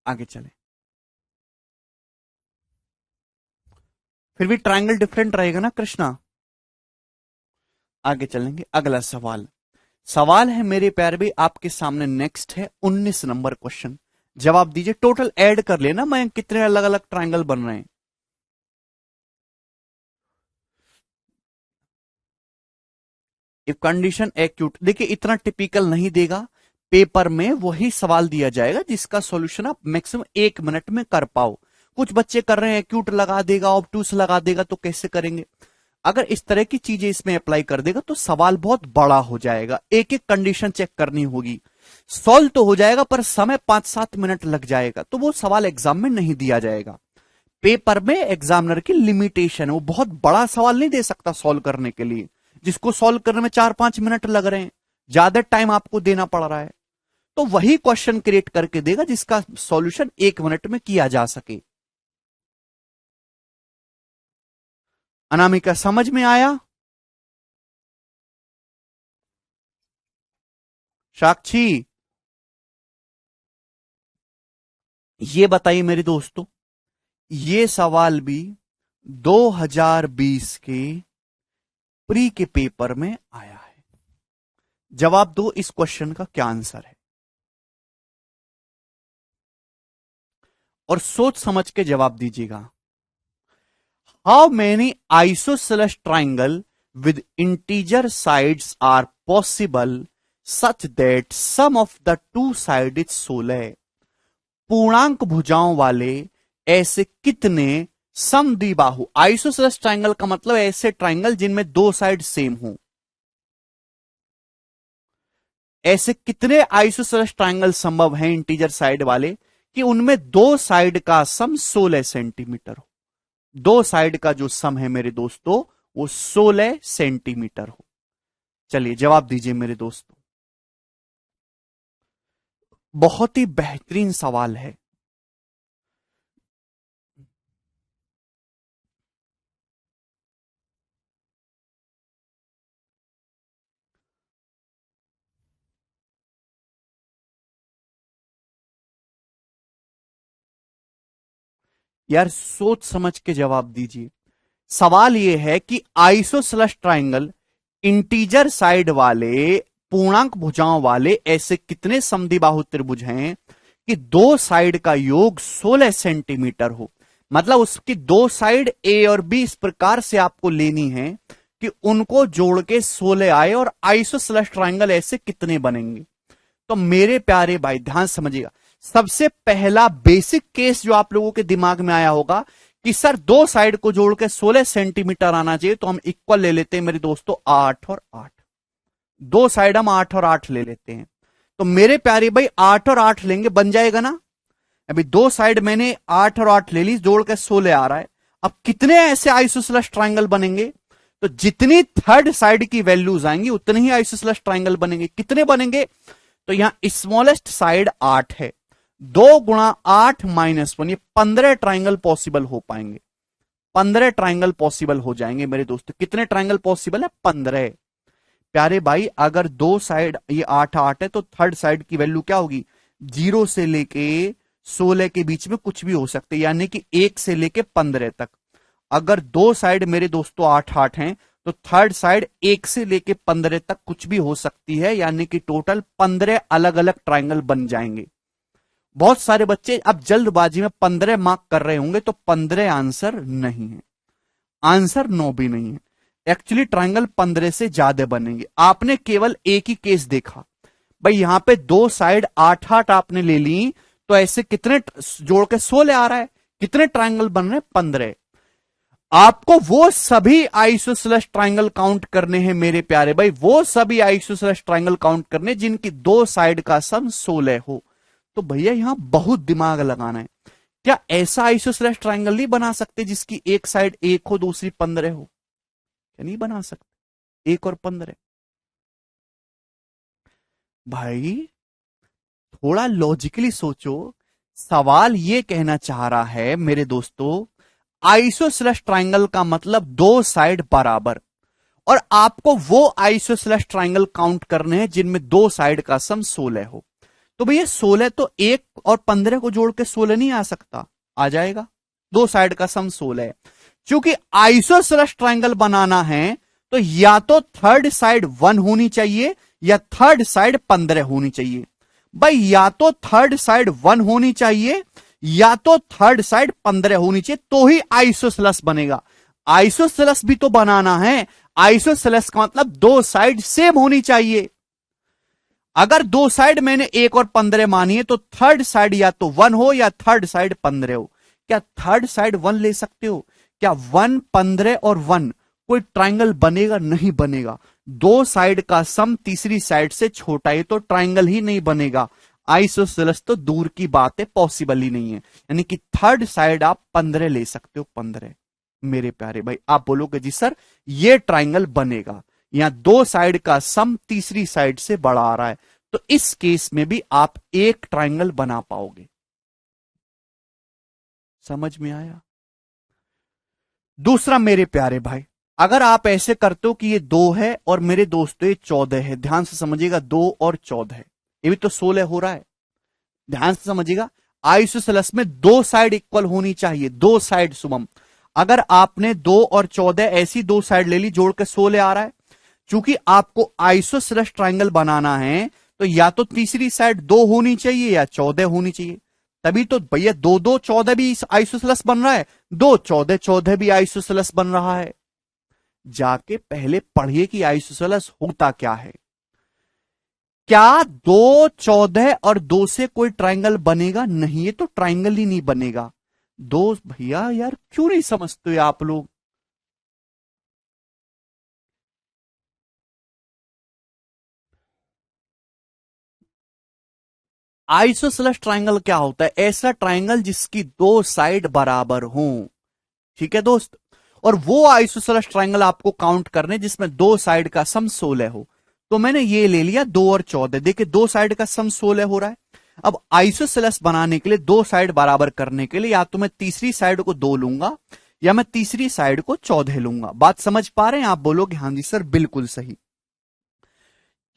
आगे चले। फिर भी ट्रायंगल डिफरेंट रहेगा ना कृष्णा। आगे चलेंगे, अगला सवाल। सवाल है मेरे प्यारे भाई आपके सामने नेक्स्ट है 19 नंबर क्वेश्चन। जवाब दीजिए, टोटल ऐड कर लेना मैं कितने अलग अलग ट्रायंगल बन रहे हैं। इफ कंडीशन एक्यूट, देखिए इतना टिपिकल नहीं देगा, पेपर में वही सवाल दिया जाएगा जिसका सॉल्यूशन आप मैक्सिमम 1 मिनट में कर पाओ। कुछ बच्चे कर रहे हैं एक्यूट लगा देगा, ऑब्टूस लगा देगा, तो कैसे करेंगे? अगर इस तरह की चीजें इसमें अप्लाई कर देगा तो सवाल बहुत बड़ा हो जाएगा, एक एक कंडीशन चेक करनी होगी। सॉल्व तो हो जाएगा पर समय 5-7 मिनट लग जाएगा, तो वो सवाल एग्जाम में नहीं दिया जाएगा। पेपर में एग्जामिनर की लिमिटेशन है, वो बहुत बड़ा सवाल नहीं दे सकता सॉल्व करने के लिए, जिसको सॉल्व करने में 4-5 मिनट लग रहे हैं, ज्यादा टाइम आपको देना पड़ रहा है। तो वही क्वेश्चन क्रिएट करके देगा जिसका सॉल्यूशन 1 मिनट में किया जा सके। अनामिका समझ में आया? साक्षी ये बताइए मेरे दोस्तों, ये सवाल भी 2020 के प्री के पेपर में आया है। जवाब दो इस क्वेश्चन का क्या आंसर है और सोच समझ के जवाब दीजिएगा। How many isosceles triangle with integer sides are possible such that sum of the two side is 16? पूर्णांक भुजाओं वाले ऐसे कितने समद्विबाहु, आइसोसेलेस ट्राइंगल का मतलब ऐसे ट्राइंगल जिनमें दो साइड सेम हो, ऐसे कितने आइसोसेलेस ट्राइंगल संभव हैं इंटीजर साइड वाले कि उनमें दो साइड का सम 16 सेंटीमीटर हो? दो साइड का जो सम है मेरे दोस्तों वो 16 सेंटीमीटर हो। चलिए जवाब दीजिए मेरे दोस्तों। बहुत ही बेहतरीन सवाल है। यार सोच समझ के जवाब दीजिए। सवाल यह है कि आइसोसेलेस ट्राइंगल इंटीजर साइड वाले, पूर्णांक भुजाओं वाले ऐसे कितने समद्विबाहु त्रिभुज हैं कि दो साइड का योग 16 सेंटीमीटर हो। मतलब उसकी दो साइड ए और बी इस प्रकार से आपको लेनी है कि उनको जोड़ के 16 आए, और आइसोसेलेस ट्राइंगल ऐसे कितने बनेंगे। तो मेरे प्यारे भाई ध्यान समझिएगा। सबसे पहला बेसिक केस जो आप लोगों के दिमाग में आया होगा कि सर दो साइड को जोड़ के 16 सेंटीमीटर आना चाहिए, तो हम इक्वल ले लेते हैं मेरे दोस्तों 8 और 8। दो साइड हम 8 और 8 ले लेते हैं। तो मेरे प्यारे भाई 8 और 8 लेंगे, बन जाएगा ना। अभी दो साइड मैंने 8 और 8 ले ली, जोड़ के 16 आ रहा है। अब कितने ऐसे आइसोसेलेस ट्राइंगल बनेंगे। तो जितनी थर्ड साइड की वैल्यूज आएंगी उतने ही आइसोसेलेस ट्राइंगल बनेंगे। कितने बनेंगे। तो यहां स्मॉलेस्ट साइड 8 है, 2 × 8 - 1 ये 15 ट्राइंगल पॉसिबल हो पाएंगे। 15 ट्राइंगल पॉसिबल हो जाएंगे मेरे दोस्तों। कितने ट्राइंगल पॉसिबल है। 15। प्यारे भाई अगर दो साइड ये 8 8 है तो थर्ड साइड की वैल्यू क्या होगी। 0 से लेके 16 के बीच में कुछ भी हो सकते, यानी कि 1 से लेके 15 तक। अगर दो साइड मेरे दोस्तों 8 8 हैं तो थर्ड साइड 1 से लेके 15 तक कुछ भी हो सकती है, यानी कि टोटल 15 अलग अलग ट्राइंगल बन जाएंगे। बहुत सारे बच्चे अब जल्दबाजी में 15 मार्क कर रहे होंगे, तो 15 आंसर नहीं है। आंसर 9 भी नहीं है। एक्चुअली ट्राइंगल 15 से ज्यादा बनेंगे। आपने केवल एक ही केस देखा भाई, यहां पे दो साइड 8 8 आपने ले ली, तो ऐसे कितने जोड़ के 16 आ रहा है। कितने ट्राइंगल बन रहे हैं। 15। आपको वो सभी आइसोसेलेस ट्राइंगल काउंट करने हैं मेरे प्यारे भाई, वो सभी आइसोसेलेस ट्राइंगल काउंट करने जिनकी दो साइड का सम 16 हो। तो भैया यहां बहुत दिमाग लगाना है। क्या ऐसा आइसोसेलेस ट्राइंगल नहीं बना सकते जिसकी एक साइड 1 हो दूसरी 15 हो। क्या नहीं बना सकते। 1 और 15। भाई थोड़ा लॉजिकली सोचो। सवाल यह कहना चाह रहा है मेरे दोस्तों, आइसोसेलेस ट्राइंगल का मतलब दो साइड बराबर, और आपको वो आइसोसेलेस ट्राइंगल काउंट करने हैं जिनमें दो साइड का सम 16 हो। तो भैया 16 तो 1 और 15 को जोड़ के 16 नहीं आ सकता। आ जाएगा। दो साइड का सम 16 है। क्योंकि आइसोसेलेस ट्राइंगल बनाना है तो या तो थर्ड साइड 1 होनी चाहिए या थर्ड साइड 15 होनी चाहिए। भाई या तो थर्ड साइड 1 होनी चाहिए या तो थर्ड साइड 15 होनी चाहिए, तो ही आइसोसेलेस बनेगा। आइसोसेलेस भी तो बनाना है। आइसोसेलेस का मतलब दो साइड सेम होनी चाहिए। अगर दो साइड मैंने 1 और 15 मानी है तो थर्ड साइड या तो 1 हो या थर्ड साइड 15 हो। क्या थर्ड साइड 1 ले सकते हो। क्या 1 15 और 1 कोई ट्राइंगल बनेगा। नहीं बनेगा। दो साइड का सम तीसरी साइड से छोटा है तो ट्राइंगल ही नहीं बनेगा। आइसोसेलेस तो दूर की बात है, पॉसिबल ही नहीं है। यानी कि थर्ड साइड आप 15 ले सकते हो। 15 मेरे प्यारे भाई आप बोलोगे जी सर ये ट्राइंगल बनेगा। यहां दो साइड का सम तीसरी साइड से बड़ा आ रहा है, तो इस केस में भी आप एक ट्राइंगल बना पाओगे। समझ में आया। दूसरा मेरे प्यारे भाई, अगर आप ऐसे करते हो कि ये 2 है और मेरे दोस्तों ये 14 है, ध्यान से समझिएगा 2 और 14 है, ये भी तो 16 हो रहा है। ध्यान से समझिएगा। आइसोसेलेस में दो साइड इक्वल होनी चाहिए। दो साइड शुभम, अगर आपने 2 और 14 ऐसी दो साइड ले ली, जोड़ के 16 आ रहा है। चूंकि आपको आइसोसेलेस ट्राइंगल बनाना है तो या तो तीसरी साइड 2 होनी चाहिए या 14 होनी चाहिए। तभी तो भैया 2 2 14 भी आइसोसेलेस बन रहा है, 2 14 14 भी आइसोसेलेस बन रहा है। जाके पहले पढ़िए कि आइसोसेलेस होता क्या है। क्या 2 14 और 2 से कोई ट्राइंगल बनेगा। नहीं, ये तो ट्राइंगल ही नहीं बनेगा। दो भैया यार क्यों नहीं समझते आप लोग। आइसोसेलेस ट्राइंगल क्या होता है। ऐसा ट्राइंगल जिसकी दो साइड बराबर हो। ठीक है दोस्त। और वो आइसोसेलेस ट्राइंगल आपको काउंट करने जिसमें दो साइड का सम 16 हो। तो मैंने ये ले लिया 2 और 14। देखिए दो साइड का सम 16 हो रहा है। अब आइसोसेलेस बनाने के लिए दो साइड बराबर करने के लिए या तो मैं तीसरी साइड को 2 लूंगा या मैं तीसरी साइड को 14 लूंगा। बात समझ पा रहे हैं? आप बोलोगे हाँ जी सर बिल्कुल सही।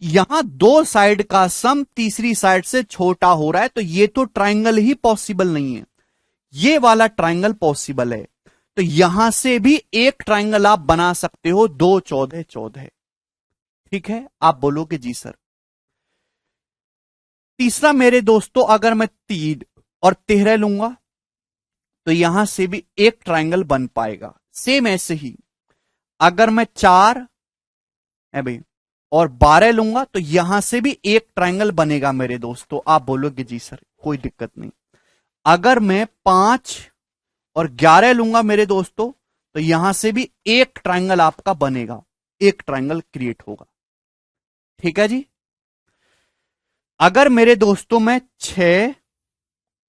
यहां दो साइड का सम तीसरी साइड से छोटा हो रहा है तो ये तो ट्राइंगल ही पॉसिबल नहीं है, ये वाला ट्राइंगल पॉसिबल है। तो यहां से भी एक ट्राइंगल आप बना सकते हो 2 14 14। ठीक है, आप बोलोगे जी सर। तीसरा मेरे दोस्तों, अगर मैं 3 और 13 लूंगा तो यहां से भी एक ट्राइंगल बन पाएगा। सेम ऐसे ही अगर मैं 4 है भाई और 12 लूंगा तो यहां से भी एक ट्राइंगल बनेगा मेरे दोस्तों। आप बोलोगे जी सर कोई दिक्कत नहीं। अगर मैं 5 और 11 लूंगा मेरे दोस्तों तो यहां से भी एक ट्राइंगल आपका बनेगा, एक ट्राइंगल क्रिएट होगा। ठीक है जी। अगर मेरे दोस्तों मैं 6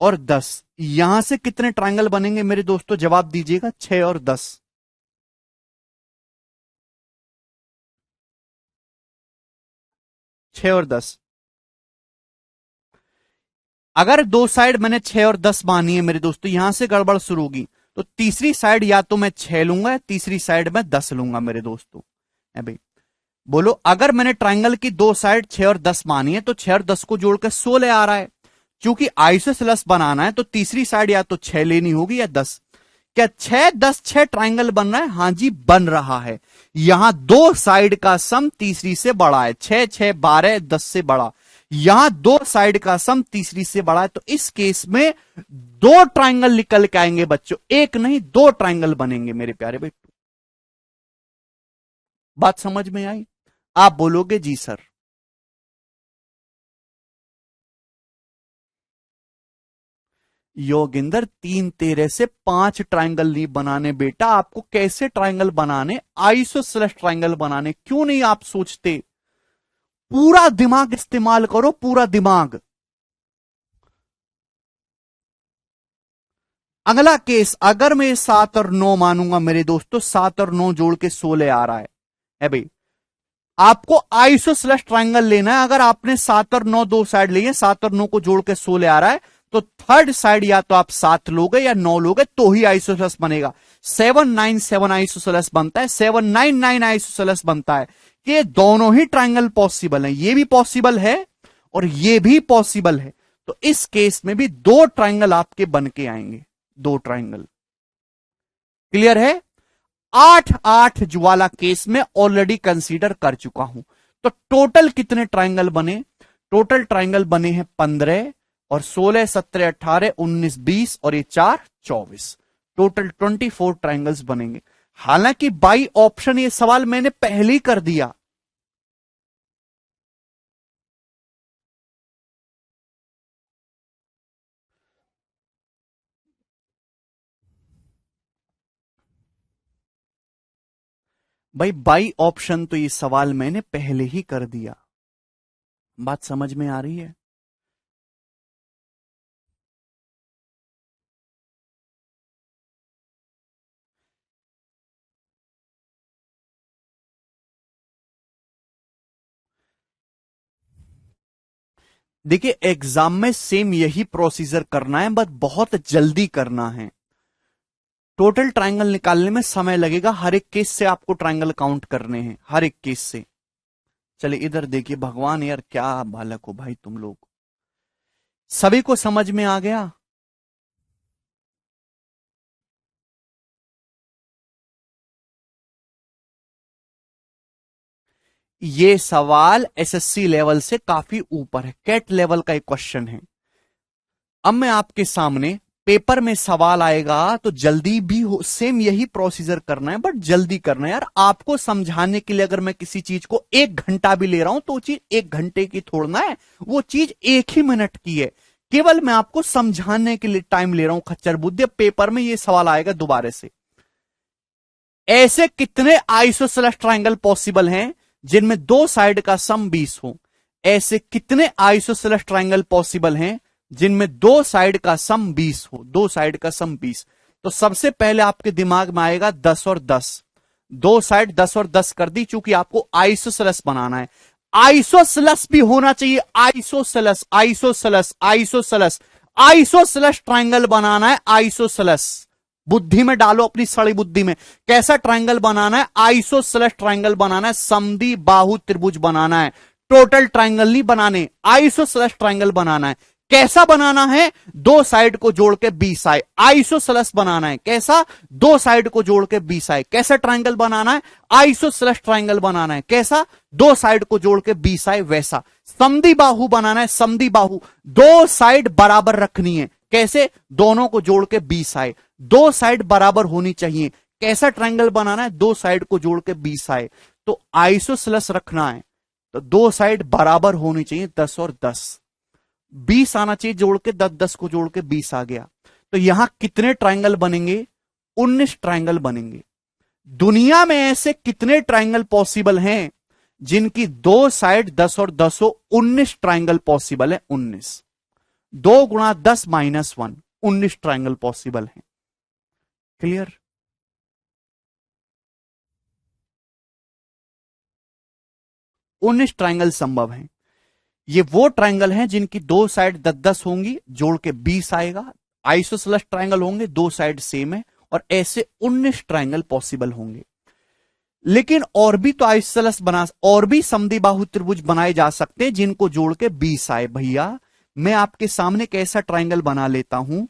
और 10, यहां से कितने ट्राइंगल बनेंगे मेरे दोस्तों? जवाब दीजिएगा। 6 और 10, 6 और 10। अगर दो साइड मैंने 6 और 10 मानी है मेरे दोस्तों, यहां से गड़बड़ शुरू होगी। तो तीसरी साइड या तो मैं 6 लूंगा या तीसरी साइड में 10 लूंगा मेरे दोस्तों। है भाई बोलो, अगर मैंने ट्राइंगल की दो साइड 6 और 10 मानी है तो 6 और 10 को जोड़कर 16 आ रहा है। क्योंकि आइसोसेलेस बनाना है तो तीसरी साइड या तो 6 लेनी होगी या 10। क्या 6 10 6 ट्राइंगल बन रहा है? हां जी बन रहा है। यहां दो साइड का सम तीसरी से बड़ा है। 6 6 12 10 से बड़ा। यहां दो साइड का सम तीसरी से बड़ा है। तो इस केस में दो ट्राइंगल निकल के आएंगे बच्चों, एक नहीं दो ट्राइंगल बनेंगे मेरे प्यारे बेटू। बात समझ में आई? आप बोलोगे जी सर। योगिंदर 3 13 से 5 ट्राइंगल नहीं बनाने बेटा, आपको कैसे ट्राइंगल बनाने? आइसोसेलेस ट्राइंगल बनाने। क्यों नहीं आप सोचते? पूरा दिमाग इस्तेमाल करो, पूरा दिमाग। अगला केस, अगर मैं 7 और 9 मानूंगा मेरे दोस्तों, 7 और 9 जोड़ के 16 आ रहा है भाई। आपको आइसोसेलेस ट्राइंगल लेना है। अगर आपने 7 और 9 दो साइड लिए, 7 और 9 को जोड़ के 16 आ रहा है तो थर्ड साइड या तो आप 7 लोगे या 9 लोगे तो ही आइसोसेलेस बनेगा। 797 आइसोसेलेस बनता है, 799 आइसोसेलेस बनता है। ये दोनों ही ट्राइंगल पॉसिबल है, ये भी पॉसिबल है और ये भी पॉसिबल है। तो इस केस में भी दो ट्राइंगल आपके बन के आएंगे, दो ट्राइंगल। क्लियर है? 8 8 वाला केस में ऑलरेडी कंसीडर कर चुका हूं। तो टोटल कितने ट्राइंगल बने? टोटल ट्राइंगल बने हैं 15 और 16 17 18 19 20 और ये 4 24। टोटल 24 ट्राइंगल्स बनेंगे। हालांकि बाई ऑप्शन ये सवाल मैंने पहले ही कर दिया। भाई बाई ऑप्शन तो ये सवाल मैंने पहले ही कर दिया। बात समझ में आ रही है? देखिए एग्जाम में सेम यही प्रोसीजर करना है, बट बहुत जल्दी करना है। टोटल ट्राइंगल निकालने में समय लगेगा। हर एक केस से आपको ट्राइंगल काउंट करने हैं, हर एक केस से। चलिए इधर देखिए, भगवान यार क्या बालक हो भाई तुम लोग। सभी को समझ में आ गया? ये सवाल एसएससी लेवल से काफी ऊपर है, कैट लेवल का एक क्वेश्चन है। अब मैं आपके सामने पेपर में सवाल आएगा तो जल्दी भी हो, सेम यही प्रोसीजर करना है बट जल्दी करना है यार। आपको समझाने के लिए अगर मैं किसी चीज को 1 घंटा भी ले रहा हूं तो वो चीज 1 घंटे की थोड़ना है, वो चीज 1 ही मिनट की है। केवल मैं आपको समझाने के लिए टाइम ले रहा हूं खच्चर बुद्धि। पेपर में ये सवाल आएगा दोबारा से। ऐसे कितने आइसोसेलेस ट्राइंगल पॉसिबल हैं जिनमें दो साइड का सम 20 हो? ऐसे कितने आइसोसेलेस ट्राइंगल पॉसिबल हैं जिनमें दो साइड का सम 20 हो? दो साइड का सम 20। तो सबसे पहले आपके दिमाग में आएगा 10 और 10, दो साइड 10 और 10 कर दी, चूंकि आपको आइसोसेलेस बनाना है। आइसोसेलेस भी होना चाहिए, isosceles isosceles isosceles isosceles triangle बनाना है, आइसोसेलेस। बुद्धि में डालो, अपनी सड़ी बुद्धि में, कैसा ट्रायंगल बनाना है? आइसोसेलेस ट्रायंगल बनाना है, समद्वि बाहु त्रिभुज बनाना है, टोटल ट्रायंगल नहीं बनाने, आइसोसेलेस ट्रायंगल बनाना है। कैसा बनाना है? दो साइड को जोड़ के 20 आए, आइसोसेलेस बनाना है। कैसा? दो साइड को जोड़ के 20 आए। कैसा ट्रायंगल बनाना है? आइसोसेलेस ट्रायंगल बनाना है। कैसा? दो साइड को जोड़ के 20 आए, वैसा। समद्वि बाहु बनाना है, समद्वि बाहु, दो साइड बराबर रखनी है। कैसे? दोनों को जोड़ के 20 आए, दो साइड बराबर होनी चाहिए। कैसा ट्रायंगल बनाना है? दो साइड को जोड़ के 20 आए, तो आइसोसेलेस रखना है, तो दो साइड बराबर होनी चाहिए, 10 और 10, 20 आना चाहिए जोड़ के, 10 10 को जोड़ के 20 आ गया। तो यहां कितने ट्रायंगल बनेंगे? 19 ट्रायंगल बनेंगे। दुनिया में ऐसे कितने ट्रायंगल पॉसिबल हैं जिनकी दो साइड 10 और 10 हो? 19 ट्रायंगल पॉसिबल है, 19। 2 गुणा 10 माइनस 1, 19 ट्रायंगल पॉसिबल है। क्लियर? उन्नीस ट्रायंगल संभव है। ये वो ट्रायंगल हैं जिनकी दो साइड 10 10 होंगी, जोड़ के 20 आएगा। आइसोसेलेस ट्रायंगल होंगे, दो साइड सेम है, और ऐसे 19 ट्रायंगल पॉसिबल होंगे। लेकिन और भी तो आइसोसेलेस बना, और भी समद्विबाहु त्रिभुज बनाए जा सकते हैं जिनको जोड़ के 20 आए। भैया मैं आपके सामने कैसा ट्रायंगल बना लेता हूं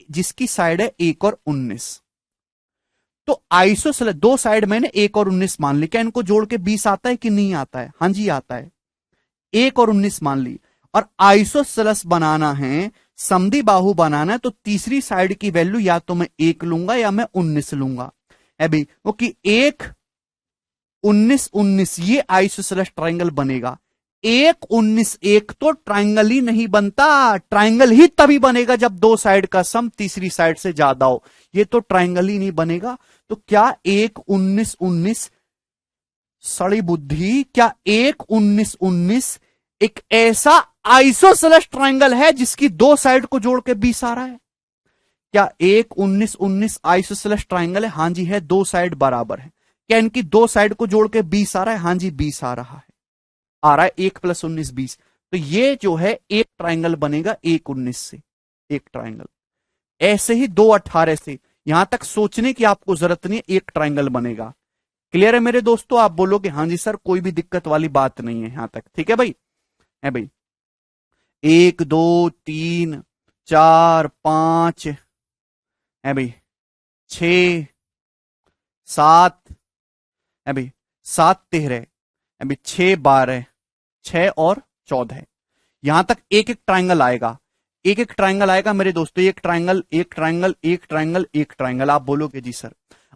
जिसकी साइड है 1 और 19। तो आइसोसेलेस दो साइड मैंने 1 और 19 मान ली, क्या इनको जोड़ के 20 आता है कि नहीं आता है? हां जी आता है। 1 और 19 मान ली, और आइसोसेलेस बनाना है, समद्विबाहु बनाना है, तो तीसरी साइड की वैल्यू या तो मैं 1 लूंगा या मैं 19 लूंगा। अभी क्योंकि 1 19 19 ये आइसोसेलेस ट्रायंगल बनेगा। 1 19 1 तो ट्रायंगल ही नहीं बनता। ट्रायंगल ही तभी बनेगा जब दो साइड का सम तीसरी साइड से ज्यादा हो, ये तो ट्रायंगल ही नहीं बनेगा। तो क्या 1 19 19, सड़ी बुद्धि, क्या 1 19 19 एक ऐसा आइसोसेलेस ट्रायंगल है जिसकी दो साइड को जोड़ के 20 आ रहा है? क्या 1 19 19 आइसोसेलेस ट्रायंगल है? हां जी है, दो साइड बराबर है। क्या इनकी दो साइड को जोड़ के 20 आ रहा है? हां जी 20 आ रहा है, आ रहा है 1 + 19 20। तो ये जो है एक ट्रायंगल बनेगा 1 19 से, एक ट्रायंगल। ऐसे ही 2 18 से, यहां तक सोचने की आपको जरूरत नहीं है, एक ट्रायंगल बनेगा। क्लियर है मेरे दोस्तों? आप बोलोगे हां जी सर, कोई भी दिक्कत वाली बात नहीं है यहां तक, ठीक है भाई? है भाई, 1 2 3 4 5 है भाई, 6 7 है भाई, 7 13 है भाई, 6 12, 6 और 14। यहां तक एक एक ट्रायंगल आएगा, एक एक ट्रायंगल आएगा मेरे दोस्तों, एक ट्रायंगल एक ट्रायंगल एक ट्रायंगल एक ट्रायंगल। आप बोलोगे जी सर।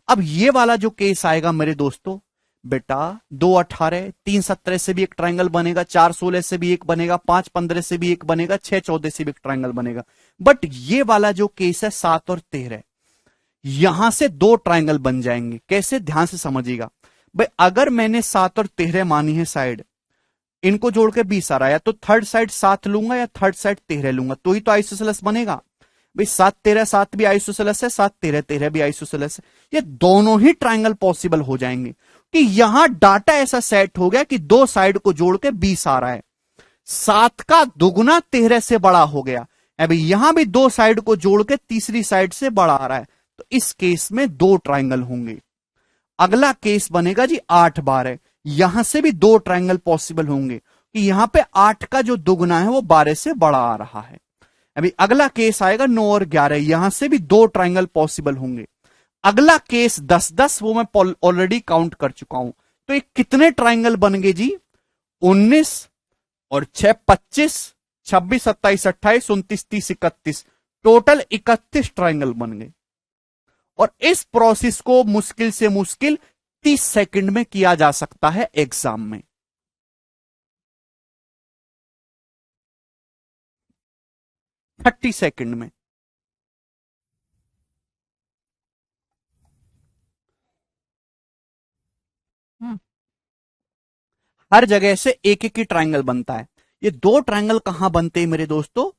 अब ये वाला जो केस आएगा मेरे दोस्तों, बेटा 2 18 3 17 से भी एक ट्रायंगल बनेगा, 4 16 से भी एक बनेगा, 5 15 से भी एक बनेगा, 6 14 से भी एक ट्रायंगल बनेगा। बट ये वाला जो केस है 7 और 13, यहां से दो ट्रायंगल बन जाएंगे। कैसे? ध्यान से समझिएगा भाई। अगर मैंने 7 और 13 मानी है साइड, इनको जोड़ के 20 आ रहा है, तो थर्ड साइड 7 लूंगा या थर्ड साइड 13 लूंगा, तो ही तो आइसोसेलेस बनेगा भाई। 7 13 7 भी आइसोसेलेस है, 7 13 13 भी आइसोसेलेस है। ये दोनों ही ट्रायंगल पॉसिबल हो जाएंगे कि यहां डाटा ऐसा सेट हो गया कि दो साइड को जोड़ के 20 आ रहा है, 7 का दुगुना 13 से बड़ा हो गया। अभी यहां भी दो साइड को जोड़ के तीसरी साइड से बड़ा आ रहा है, तो इस केस में दो ट्रायंगल होंगे। अगला केस बनेगा जी 8 12, यहां से भी दो ट्रायंगल पॉसिबल होंगे कि यहां पे 8 का जो दुगुना है वो 12 से बड़ा आ रहा है। अभी अगला केस आएगा 9 और 11, यहां से भी दो ट्रायंगल पॉसिबल होंगे। अगला केस 10 10, वो मैं ऑलरेडी काउंट कर चुका हूं। तो ये कितने ट्रायंगल बन गए जी? 19 और 6 25, 26 27 28 29 30 31, टोटल 31 ट्रायंगल बन गए। और इस प्रोसेस को मुश्किल से मुश्किल 30 सेकंड में किया जा सकता है एग्जाम में। 30 सेकंड में। हर जगह से एक एक ही ट्रायंगल बनता है। ये दो ट्रायंगल कहां बनते हैं मेरे दोस्तों?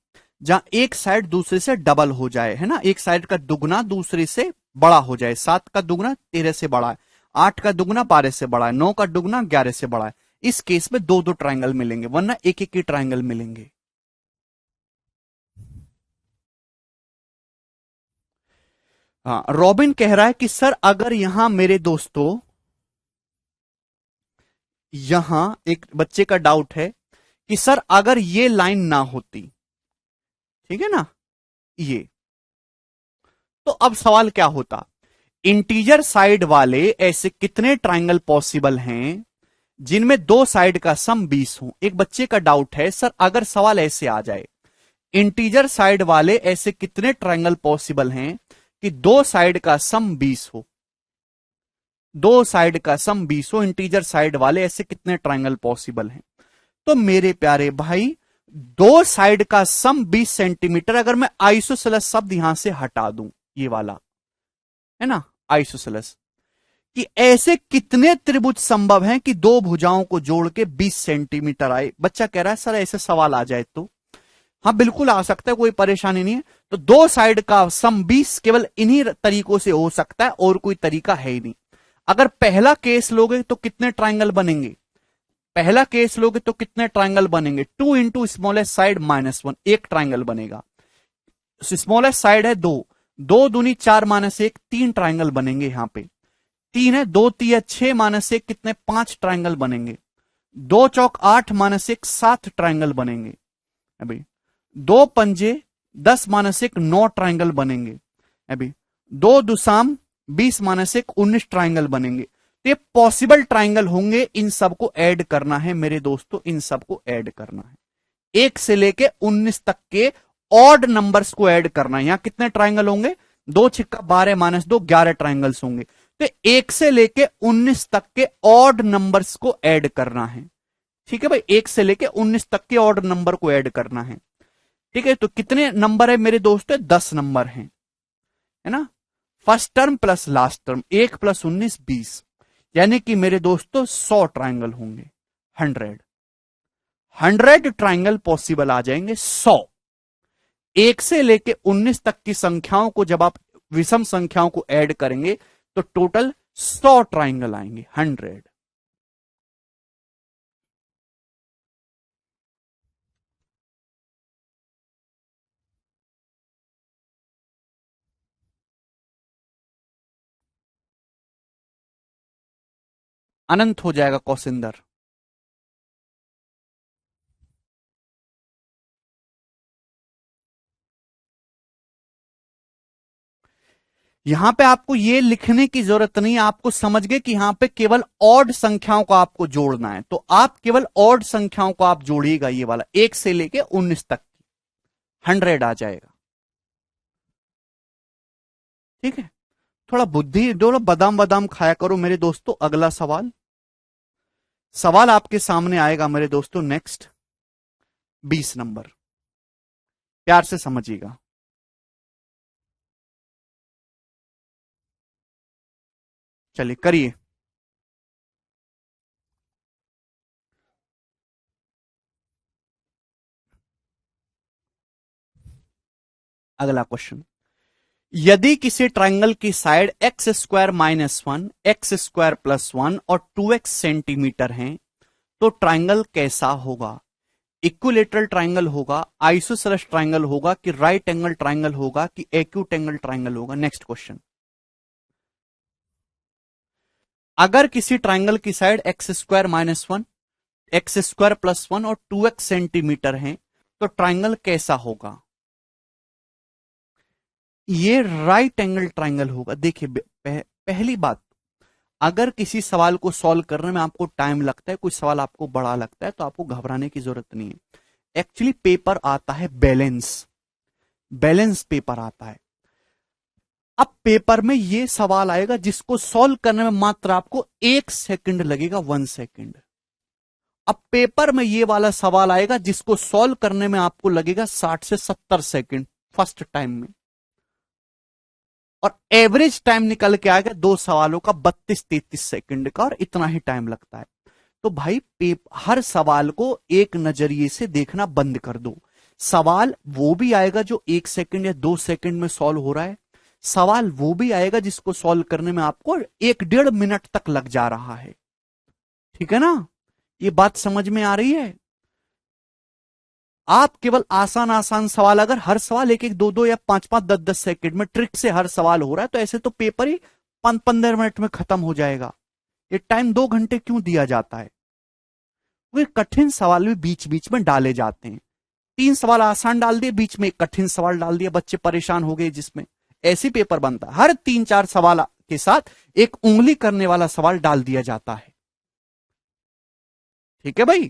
जहां एक साइड दूसरे से डबल हो जाए, है ना, एक साइड का दुगना दूसरे से बड़ा हो जाए। 7 का दुगना 13 से बड़ा है, 8 का दुगना 12 से बड़ा है, 9 का दुगना 11 से बड़ा है। इस केस में दो दो ट्रायंगल मिलेंगे, वरना एक एक ही ट्रायंगल मिलेंगे। हाँ, रॉबिन कह रहा है कि सर अगर यहां मेरे दोस्तों, यहां एक बच्चे का डाउट है कि सर अगर ये लाइन ना होती, ठीक है ना, ये, तो अब सवाल क्या होता, इंटीजर साइड वाले ऐसे कितने ट्रायंगल पॉसिबल हैं जिनमें दो साइड का सम 20 हो। एक बच्चे का डाउट है सर अगर सवाल ऐसे आ जाए, इंटीजर साइड वाले ऐसे कितने ट्रायंगल पॉसिबल हैं कि दो साइड का सम 20 हो, दो साइड का सम 20 हो, इंटीजर साइड वाले ऐसे कितने ट्रायंगल पॉसिबल हैं। तो मेरे प्यारे भाई, दो साइड का सम 20 सेंटीमीटर, अगर मैं आइसोसेलेस शब्द यहां से हटा दूं, ये वाला है ना आइसोसेलेस, कि ऐसे कितने त्रिभुज संभव हैं कि दो भुजाओं को जोड़ के 20 सेंटीमीटर आए। बच्चा कह रहा है सर ऐसे सवाल आ जाए तो, हाँ बिल्कुल आ सकता है, कोई परेशानी नहीं है। तो दो साइड का सम 20 केवल इन्हीं तरीकों से हो सकता है, और कोई तरीका है ही नहीं। अगर पहला केस लोगे तो कितने ट्रायंगल बनेंगे, पहला केस लोगे तो कितने ट्रायंगल बनेंगे, 2 इंटू स्मॉलेस्ट साइड -1, एक ट्रायंगल बनेगा। स्मॉलेस्ट साइड है 2, 2 दूनी 4 -1, 3 ट्रायंगल बनेंगे। यहां पे 3 है, 2 3 6 -1 कितने, 5 ट्रायंगल बनेंगे। 2 चौक 8 -1 7 ट्रायंगल बनेंगे। अभी 2 पंजे 10 -1 9 ट्रायंगल बनेंगे। अभी 2 दुसाम 20 -1 19 ट्रायंगल बनेंगे। तो ये पॉसिबल ट्रायंगल होंगे, इन सबको ऐड करना है मेरे दोस्तों, इन सबको ऐड करना है। 1 से लेके 19 तक के ऑड नंबर्स को ऐड करना है। यहां कितने ट्रायंगल होंगे, 2 छिक्का 12 -2 11 ट्रायंगल्स होंगे। तो 1 से लेके 19 तक के ऑड नंबर्स को ऐड करना है। ठीक है भाई, 1 से लेके 19 तक के ऑड नंबर को ऐड करना है। ठीक है, तो कितने नंबर है मेरे दोस्तों, 10 नंबर हैं, है ना। First term plus last term, 1 + 19 20, यानी कि मेरे दोस्तों 100 ट्रायंगल होंगे। 100 ट्रायंगल पॉसिबल आ जाएंगे, 100। 1 से लेके 19 तक की संख्याओं को जब आप विषम संख्याओं को ऐड करेंगे तो टोटल 100 ट्रायंगल आएंगे, 100। अनंत हो जाएगा कौशिंदर। यहां पे आपको ये लिखने की जरूरत नहीं, आपको समझ गए कि यहां पे केवल ऑड संख्याओं को आपको जोड़ना है। तो आप केवल ऑड संख्याओं को आप जोड़िएगा, ये वाला 1 से लेके 19 तक, 100 आ जाएगा। ठीक है, थोड़ा बुद्धि दो, बादाम बादाम खाया करो मेरे दोस्तों। अगला सवाल, सवाल आपके सामने आएगा मेरे दोस्तों नेक्स्ट, 20 नंबर, प्यार से समझिएगा। चलिए करिए। अगला क्वेश्चन, यदि किसी ट्रायंगल की साइड x² -1, x² +1 और 2x सेंटीमीटर हैं तो ट्रायंगल कैसा होगा। इक्विलेटरल ट्रायंगल होगा, आइसोसेलेस ट्रायंगल होगा, कि राइट एंगल ट्रायंगल होगा, कि एक्यूट एंगल ट्रायंगल होगा। नेक्स्ट क्वेश्चन, अगर किसी ट्रायंगल की साइड x² -1, x² +1 और 2x सेंटीमीटर हैं तो ट्रायंगल कैसा होगा। ये राइट एंगल ट्रायंगल होगा। देखिए पहली बात, अगर किसी सवाल को सॉल्व करने में आपको टाइम लगता है, कोई सवाल आपको बड़ा लगता है, तो आपको घबराने की जरूरत नहीं है। एक्चुअली पेपर आता है बैलेंस, बैलेंस पेपर आता है। अब पेपर में ये सवाल आएगा जिसको सॉल्व करने में मात्र आपको 1 सेकंड लगेगा, 1 सेकंड। अब पेपर में ये वाला सवाल आएगा जिसको सॉल्व करने में आपको लगेगा 60 से 70 सेकंड फर्स्ट टाइम में, और एवरेज टाइम निकल के आएगा दो सवालों का 32-33 सेकंड का, और इतना ही टाइम लगता है। तो भाई हर सवाल को एक नजरिए से देखना बंद कर दो। सवाल वो भी आएगा जो 1 सेकंड या 2 सेकंड में सॉल्व हो रहा है, सवाल वो भी आएगा जिसको सॉल्व करने में आपको 1-1.5 मिनट तक लग जा रहा है। ठीक है ना, ये बात समझ में आ रही है? आप केवल आसान आसान सवाल, अगर हर सवाल 1-1, 2-2 या 5-5, 10-10 सेकंड में ट्रिक से हर सवाल हो रहा है तो ऐसे तो पेपर ही 15 मिनट में खत्म हो जाएगा। ये टाइम 2 घंटे क्यों दिया जाता है? वे कठिन सवाल भी बीच बीच में डाले जाते हैं। 3 सवाल आसान डाल दिए, बीच में एक कठिन सवाल डाल दिया, बच्चे परेशान हो गए, जिसमें ऐसी पेपर बनता है। हर 3-4 सवाल के साथ एक उंगली करने वाला सवाल डाल दिया जाता है। ठीक है भाई,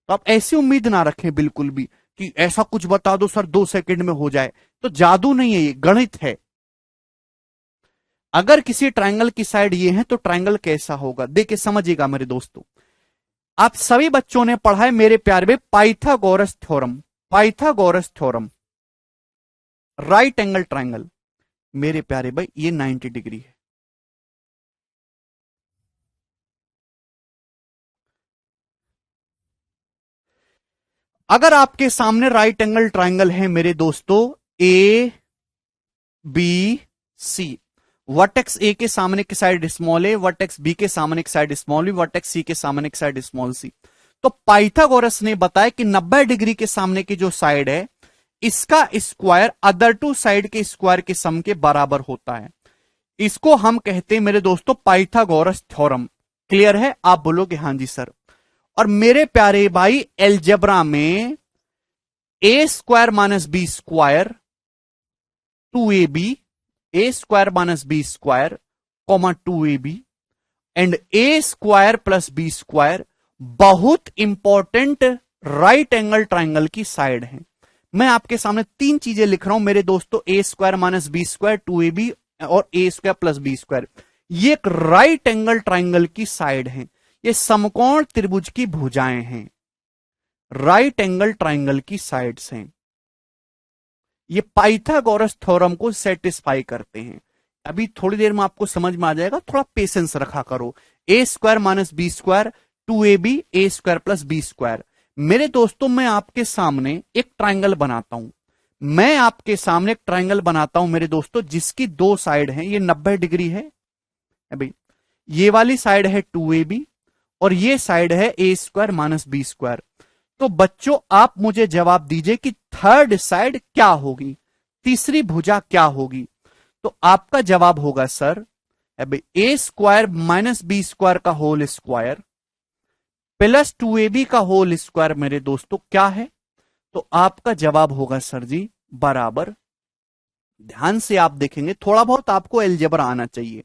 तो आप ऐसी उम्मीद ना रखें बिल्कुल भी कि ऐसा कुछ बता दो सर 2 सेकंड में हो जाए, तो जादू नहीं है, ये गणित है। अगर किसी ट्रायंगल की साइड ये है तो ट्रायंगल कैसा होगा, देखिए समझिएगा मेरे दोस्तों। आप सभी बच्चों ने पढ़ा है मेरे प्यारे में Pythagoras theorem, Pythagoras theorem, right angle triangle. मेरे प्यारे भाई ये 90 डिग्री है। अगर आपके सामने राइट एंगल ट्रायंगल है मेरे दोस्तों, ए बी सी, वर्टेक्स ए के सामने की साइड स्मॉल ए, वर्टेक्स बी के सामने की साइड स्मॉल बी, वर्टेक्स सी के सामने की साइड स्मॉल सी, तो पाइथागोरस ने बताया कि 90 डिग्री के सामने की जो साइड है इसका स्क्वायर अदर टू साइड के स्क्वायर के सम के बराबर होता है। इसको हम कहते हैं मेरे दोस्तों पाइथागोरस थ्योरम। क्लियर है? आप बोलोगे हां जी सर। और मेरे प्यारे भाई एलजेब्रा में a square minus B square 2ab, a square minus B square comma 2ab and a square plus B square बहुत इंपॉर्टेंट राइट एंगल ट्राइंगल की साइड है। मैं आपके सामने 3 चीजें लिख रहा हूं मेरे दोस्तों, a square minus B square 2ab और a square plus B square, ये एक राइट एंगल ट्राइंगल की साइड है। ये समकोण त्रिभुज की भुजाएं हैं, राइट एंगल ट्राइंगल की साइड्स हैं। ये पाइथागोरस थ्योरम को सेटिस्फाई करते हैं। अभी थोड़ी देर में आपको समझ में आ जाएगा, थोड़ा पेशेंस रखा करो। A square minus B square 2ab a square plus B square. मेरे दोस्तों मैं आपके सामने एक ट्राइंगल बनाता हूं, मैं आपके सामने एक ट्राइंगल बनाता हूं मेरे दोस्तों, जिसकी 2 साइड हैं। ये 90 डिग्री है भाई, ये वाली साइड है 2ab और ये साइड है ए स्क्वायर माइनस बी स्क्वायर। तो बच्चों आप मुझे जवाब दीजिए कि थर्ड साइड क्या होगी, तीसरी भुजा क्या होगी? तो आपका जवाब होगा सर ए स्क्वायर माइनस बी स्क्वायर का होल स्क्वायर प्लस 2ab का होल स्क्वायर मेरे दोस्तों क्या है? तो आपका जवाब होगा सर जी बराबर, ध्यान से आप देखेंगे, थोड़ा बहुत आपको एलजेब्रा आना चाहिए।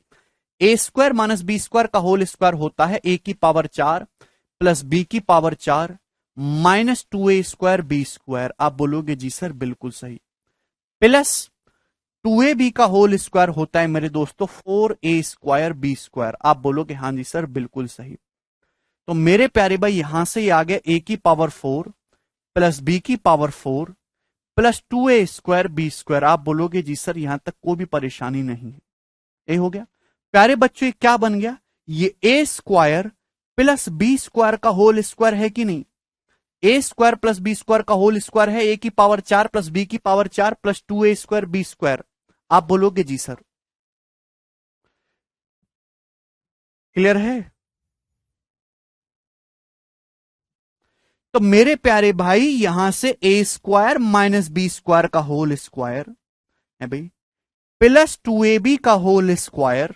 A square minus B square का होल स्क्वायर होता है ए की पावर 4 प्लस बी की power 4 minus 2a square B square. आप बोलोगे जी सर बिल्कुल सही। प्लस 2ab का होल स्क्वायर होता है मेरे दोस्तों 4a स्क्वायर बी स्क्वायर। आप बोलोगे हां जी सर बिल्कुल सही। तो मेरे प्यारे भाई यहां से आ गया a की पावर 4 प्लस b की power 4 plus 2a square B square. आप बोलोगे जी सर यहां तक कोई भी परेशानी नहीं है। ये हो गया प्यारे बच्चों, ये क्या बन गया? ये a square plus B square का होल स्क्वायर है कि नहीं? A square plus B square का होल स्क्वायर है ए की पावर 4 प्लस बी की power 4 plus 2a square B square. आप बोलोगे जी सर। क्लियर है? तो मेरे प्यारे भाई यहां से ए स्क्वायर माइनस बी स्क्वायर का होल स्क्वायर है भाई प्लस 2ab का होल स्क्वायर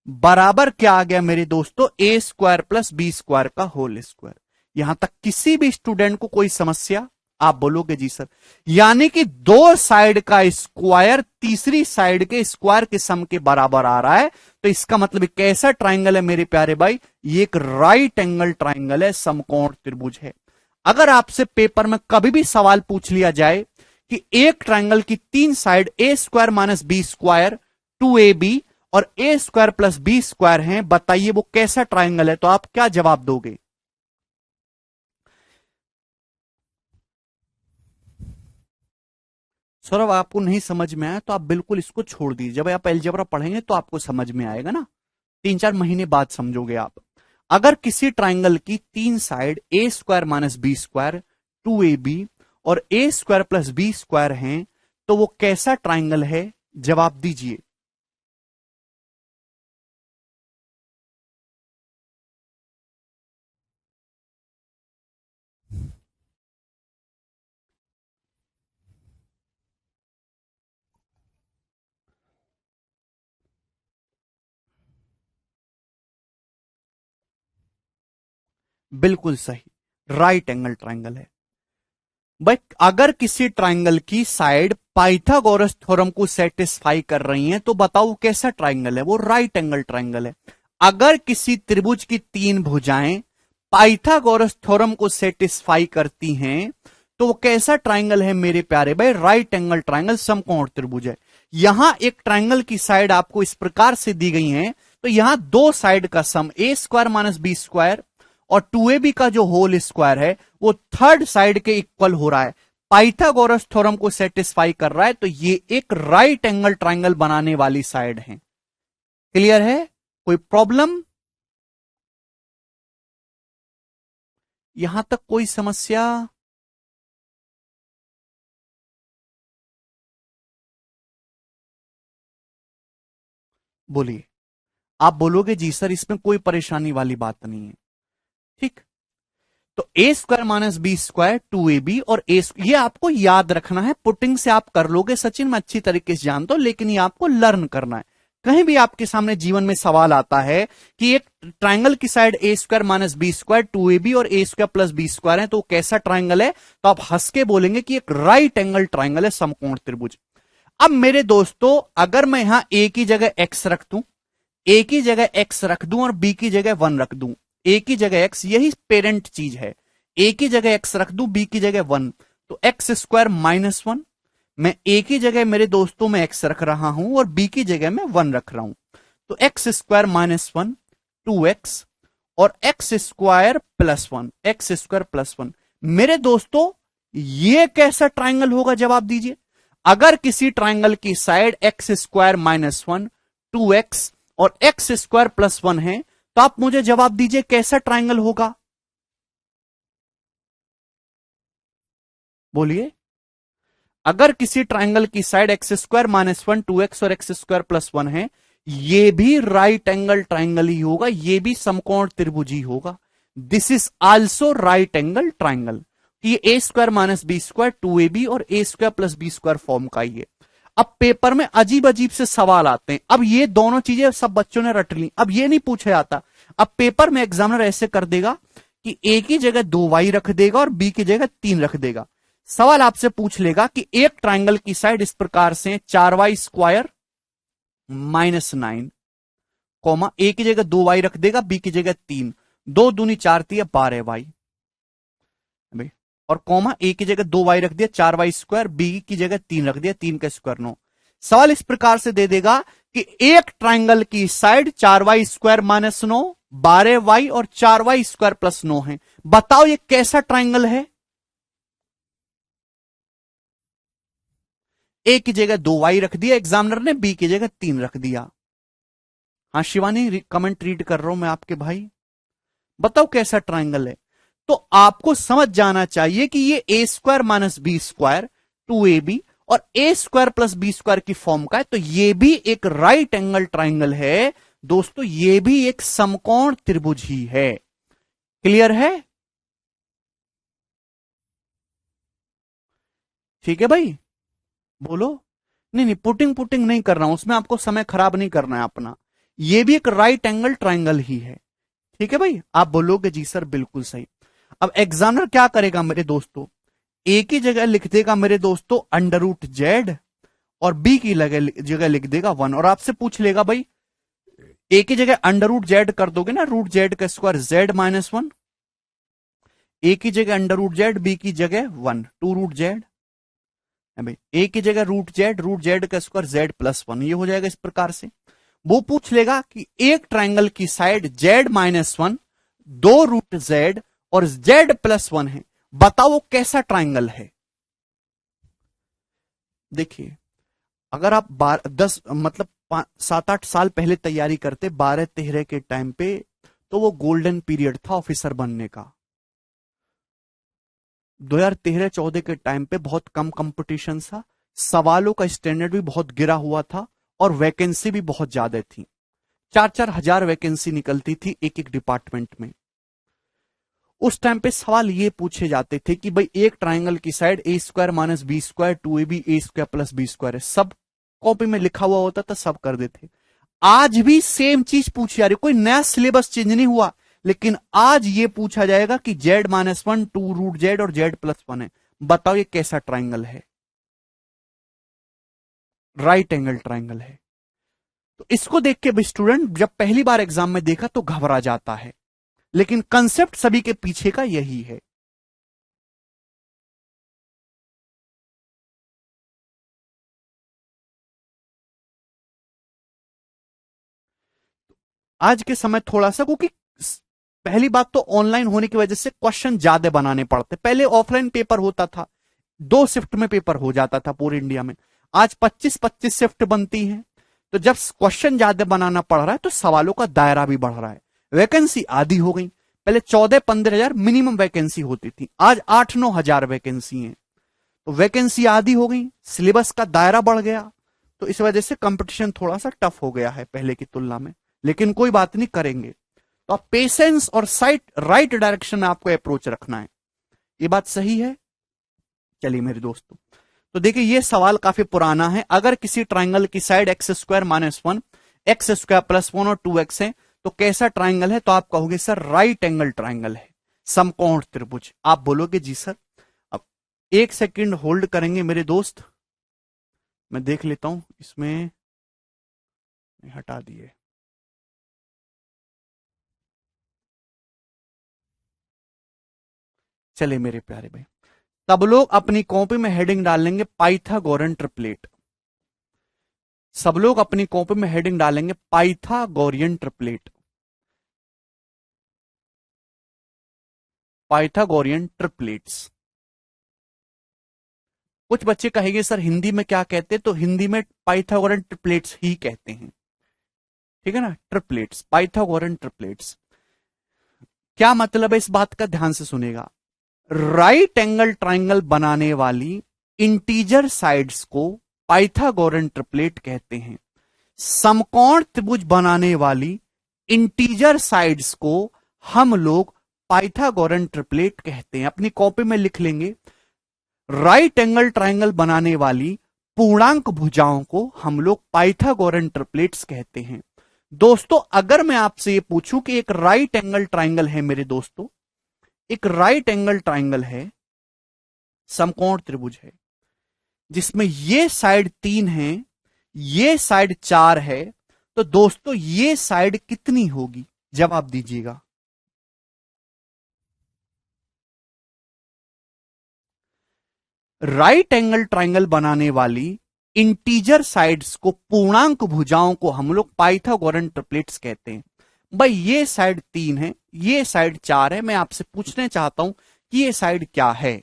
बराबर क्या आ गया मेरे दोस्तों? A square plus B square का होल स्क्वायर। यहां तक किसी भी स्टूडेंट को कोई समस्या? आप बोलोगे जी सर। यानी कि 2 साइड का स्क्वायर तीसरी साइड के स्क्वायर के सम के बराबर आ रहा है। तो इसका मतलब कैसा ट्राइंगल है मेरे प्यारे भाई? ये एक राइट एंगल ट्राइंगल है, समकोण त्रिभुज है। अगर आपसे पेपर में कभी भी सवाल पूछ लिया जाए कि एक ट्राइंगल की 3 side a square minus B square 2ab और a square plus B square है, बताइए वो कैसा ट्राइंगल है? तो आप क्या जवाब दोगे? सौरभ आपको नहीं समझ में आया तो आप बिल्कुल इसको छोड़ दीजिए, जब आप अलजेब्रा पढ़ेंगे तो आपको समझ में आएगा ना, 3-4 महीने बाद समझोगे आप। अगर किसी ट्राइंगल की 3 side a square minus B square 2ab और a square plus B square हैं, तो वो कैसा ट्राइंगल है? जवाब दीजिए। बिल्कुल सही, राइट एंगल ट्राइंगल है। भाई अगर किसी ट्राइंगल की साइड पाइथागोरस थ्योरम को सेटिस्फाई कर रही हैं, तो बताओ कैसा ट्राइंगल है? वो राइट एंगल ट्राइंगल है। अगर किसी त्रिभुज की तीन भुजाएं पाइथागोरस थ्योरम को सेटिस्फाई करती हैं, तो वो कैसा ट्राइंगल है मेरे प्यारे भाई? राइट एंगल ट्राइंगल, समकोण त्रिभुज है। यहां एक ट्राइंगल की साइड आपको इस प्रकार से दी गई है, तो यहां दो साइड का सम ए स्क्वायर माइनस बी स्क्वायर और 2ab का जो होल स्क्वायर है वो थर्ड साइड के इक्वल हो रहा है, पाइथागोरस थ्योरम को सेटिस्फाई कर रहा है, तो ये एक राइट एंगल ट्राइंगल बनाने वाली साइड है। क्लियर है? कोई प्रॉब्लम? यहां तक कोई समस्या? बोलिए। आप बोलोगे जी सर इसमें कोई परेशानी वाली बात नहीं है, ठीक। तो a square minus B square 2ab और ये आपको याद रखना है, पुटिंग से आप कर लोगे सचिन, मैं अच्छी तरीके से जानता हूं, लेकिन ये आपको लर्न करना है। कहीं भी आपके सामने जीवन में सवाल आता है कि एक ट्राइंगल की side a square minus B square 2ab और a square plus B square है, तो कैसा ट्राइंगल है? तो आप हंस के बोलेंगे कि एक राइट एंगल ट्राइंगल है, समकोण त्रिभुज। अब मेरे दोस्तों अगर मैं यहां ए की जगह एक्स रख दूं, ए की जगह एक्स रख दूं और बी की जगह 1 रख दूं, ए की जगह एक्स, यही पेरेंट चीज है, ए की जगह एक्स रख दूं, बी की जगह 1, तो एक्स स्क्वायर माइनस 1, मैं ए की जगह मेरे दोस्तों में एक्स रख रहा हूं और बी की जगह में 1 रख रहा हूं, तो एक्स स्क्वायर माइनस 1 2x और x square plus 1, x square plus 1। मेरे दोस्तों ये कैसा ट्राइंगल होगा? जवाब दीजिए। अगर किसी ट्राइंगल की side x square minus 1 2x और एक्स स्क्वायर प्लस 1 है, तो आप मुझे जवाब दीजिए कैसा ट्राइंगल होगा? बोलिए। अगर किसी ट्राइंगल की side x square minus 1 2x और एक्स स्क्वायर प्लस 1 है, यह भी राइट एंगल ट्राइंगल ही होगा, यह भी समकोण त्रिभुज ही होगा। This is also right angle triangle. ये a square minus B square 2ab और a square plus B square form का ही है। अब पेपर में अजीब अजीब से सवाल आते हैं, अब ये दोनों चीजें सब बच्चों ने रट ली, अब ये नहीं पूछा जाता। अब पेपर में एग्जामिनर ऐसे कर देगा कि ए की जगह 2y रख देगा और बी की जगह 3 रख देगा। सवाल आपसे पूछ लेगा कि एक ट्राइंगल की साइड इस प्रकार से 4y स्क्वायर माइनस 9, कॉमा ए की जगह 2y रख देगा, बी की जगह 3, 2 दूनी 4 थी 12y, और कॉमा ए की जगह 2y रख दिया 4y स्क्वायर, बी की जगह 3 रख दिया, 3 का स्क्वायर 9। सवाल इस प्रकार से दे देगा कि एक ट्राइंगल की side 4y square minus 9 12y और 4y स्क्वायर प्लस 9 है, बताओ ये कैसा ट्राइंगल है? ए की जगह 2y रख दिया एग्जामिनर ने, बी की जगह 3 रख दिया। हाँ शिवानी कमेंट रीड कर रहा हूं मैं आपके भाई, बताओ कैसा ट्राइंगल है? तो आपको समझ जाना चाहिए कि ये a square minus B square 2ab और a square plus B square की फॉर्म का है, तो ये भी एक राइट एंगल ट्राइंगल है दोस्तों, ये भी एक समकोण त्रिभुज ही है। क्लियर है? ठीक है भाई, बोलो। नहीं नहीं, पुटिंग पुटिंग नहीं कर रहा हूं, उसमें आपको समय खराब नहीं करना है अपना, ये भी एक राइट एंगल ट्राइंगल ही है। ठीक है भाई, आप बोलोगे जी सर बिल्कुल सही। अब एग्जामिनर क्या करेगा मेरे दोस्तों? ए की जगह लिख देगा मेरे दोस्तों अंडर रूट जेड और बी की जगह लिख देगा 1, और आपसे पूछ लेगा भाई ए की जगह अंडर रूट जेड कर दोगे ना, रूट जेड का स्क्वायर जेड माइनस 1, ए की जगह अंडर रूट जेड, बी की जगह 1 2 रूट जेड, भाई ए की जगह रूट जेड का स्क्वायर जेड प्लस 1, ये हो जाएगा इस प्रकार से। वो पूछ लेगा कि एक ट्राइंगल की side Z minus 1 2 root Z और जेड प्लस 1 है, बताओ वो कैसा ट्राइंगल है? देखिए अगर आप 10 मतलब 7-8 साल पहले तैयारी करते 12-13 के टाइम पे, तो वो गोल्डन पीरियड था ऑफिसर बनने का। 2013-14 के टाइम पे बहुत कम कंपटीशन था, सवालों का स्टैंडर्ड भी बहुत गिरा हुआ था और वैकेंसी भी बहुत ज्यादा थी। 4-4 हजार वैकेंसी निकलती थी एक एक डिपार्टमेंट में। उस टाइम पे सवाल ये पूछे जाते थे कि भाई एक ट्राइंगल की side a square minus B square 2ab a square plus B square है, सब कॉपी में लिखा हुआ होता था, सब कर देते। आज भी सेम चीज पूछी जा रही, कोई नया सिलेबस चेंज नहीं हुआ, लेकिन आज ये पूछा जाएगा कि Z minus one 2 root Z और जेड प्लस वन है, बताओ ये कैसा ट्राइंगल है? राइट एंगल ट्राइंगल है। तो इसको देख के भी स्टूडेंट जब पहली बार एग्जाम में देखा तो घबरा जाता है, लेकिन कंसेप्ट सभी के पीछे का यही है। आज के समय थोड़ा सा, क्योंकि पहली बात तो ऑनलाइन होने की वजह से क्वेश्चन ज्यादा बनाने पड़ते, पहले ऑफलाइन पेपर होता था, 2 शिफ्ट में पेपर हो जाता था पूरे इंडिया में, आज 25-25 शिफ्ट बनती हैं। तो जब क्वेश्चन ज्यादा बनाना पड़ रहा है तो सवालों का दायरा भी बढ़ रहा है, वैकेंसी आधी हो गई। पहले 14-15 हजार मिनिमम वैकेंसी होती थी, आज 8-9 हजार वैकेंसी है, तो वैकेंसी आधी हो गई, सिलेबस का दायरा बढ़ गया, तो इस वजह से कंपटीशन थोड़ा सा टफ हो गया है पहले की तुलना में, लेकिन कोई बात नहीं, करेंगे। तो आप पेशेंस और राइट डायरेक्शन में आपको अप्रोच रखना है, ये बात सही है। चलिए मेरे दोस्तों, तो देखिए ये सवाल काफी पुराना है। अगर किसी ट्राइंगल की side x square minus one, x square plus one और 2x है तो कैसा ट्राइंगल है? तो आप कहोगे सर राइट एंगल ट्राइंगल है, समकोण त्रिभुज। आप बोलोगे जी सर। अब 1 सेकंड होल्ड करेंगे मेरे दोस्त, मैं देख लेता हूं इसमें, हटा दिए। चले मेरे प्यारे भाई, तब लोग अपनी कॉपी में हेडिंग डाल लेंगे पाइथागोरन ट्रिपलेट। सब लोग अपनी कॉपी में हेडिंग डालेंगे पाइथागोरियन ट्रिपलेट, पाइथागोरियन ट्रिपलेट्स। कुछ बच्चे कहेंगे सर हिंदी में क्या कहते हैं? तो हिंदी में पाइथागोरन ट्रिपलेट्स ही कहते हैं, ठीक है ना, ट्रिपलेट्स, पाइथागोरन ट्रिपलेट्स। क्या मतलब है इस बात का? ध्यान से सुनेगा। राइट एंगल ट्राइंगल बनाने वाली इंटीजर साइड्स को पाइथागोरन ट्रिपलेट कहते हैं। समकोण त्रिभुज बनाने वाली इंटीजर साइड्स को हम लोग पाइथागोरन ट्रिपलेट कहते हैं। अपनी कॉपी में लिख लेंगे, राइट एंगल ट्राइंगल बनाने वाली पूर्णांक भुजाओं को हम लोग पाइथागोरन ट्रिपलेट्स कहते हैं। दोस्तों अगर मैं आपसे ये पूछूं कि एक राइट एंगल ट्राइंगल है मेरे दोस्तों, एक राइट एंगल ट्राइंगल है, समकोण त्रिभुज है, जिसमें ये साइड 3 है, ये साइड 4 है, तो दोस्तों ये साइड कितनी होगी? जवाब दीजिएगा। राइट एंगल ट्राइंगल बनाने वाली इंटीजर साइड्स को, पूर्णांक भुजाओं को हम लोग पाइथागोरन ट्रिपलेट्स कहते हैं। भाई ये साइड 3 है, ये साइड 4 है, मैं आपसे पूछना चाहता हूं कि ये साइड क्या है?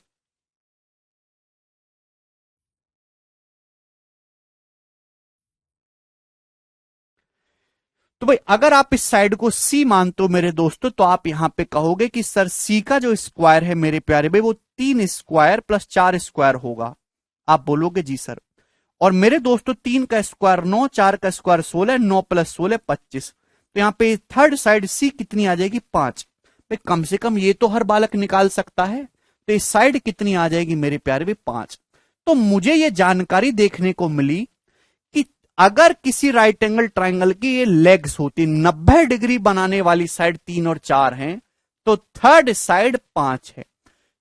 तो भाई अगर आप इस साइड को सी मानते हो मेरे दोस्तों, तो आप यहां पे कहोगे कि सर सी का जो स्क्वायर है मेरे प्यारे भाई, वो 3 स्क्वायर प्लस 4 स्क्वायर होगा। आप बोलोगे जी सर। और मेरे दोस्तों 3 का स्क्वायर 9, 4 का स्क्वायर 16, 9 प्लस 16 25, तो यहां पे थर्ड साइड सी कितनी आ जाएगी? 5। भाई कम से कम ये तो हर बालक निकाल सकता है, तो इस साइड कितनी आ जाएगी मेरे प्यारे भाई? 5। तो मुझे ये जानकारी देखने को मिली कि अगर किसी राइट एंगल ट्राइंगल की ये लेग्स होती, 90 डिग्री बनाने वाली साइड 3 और 4 हैं, तो थर्ड साइड 5 है।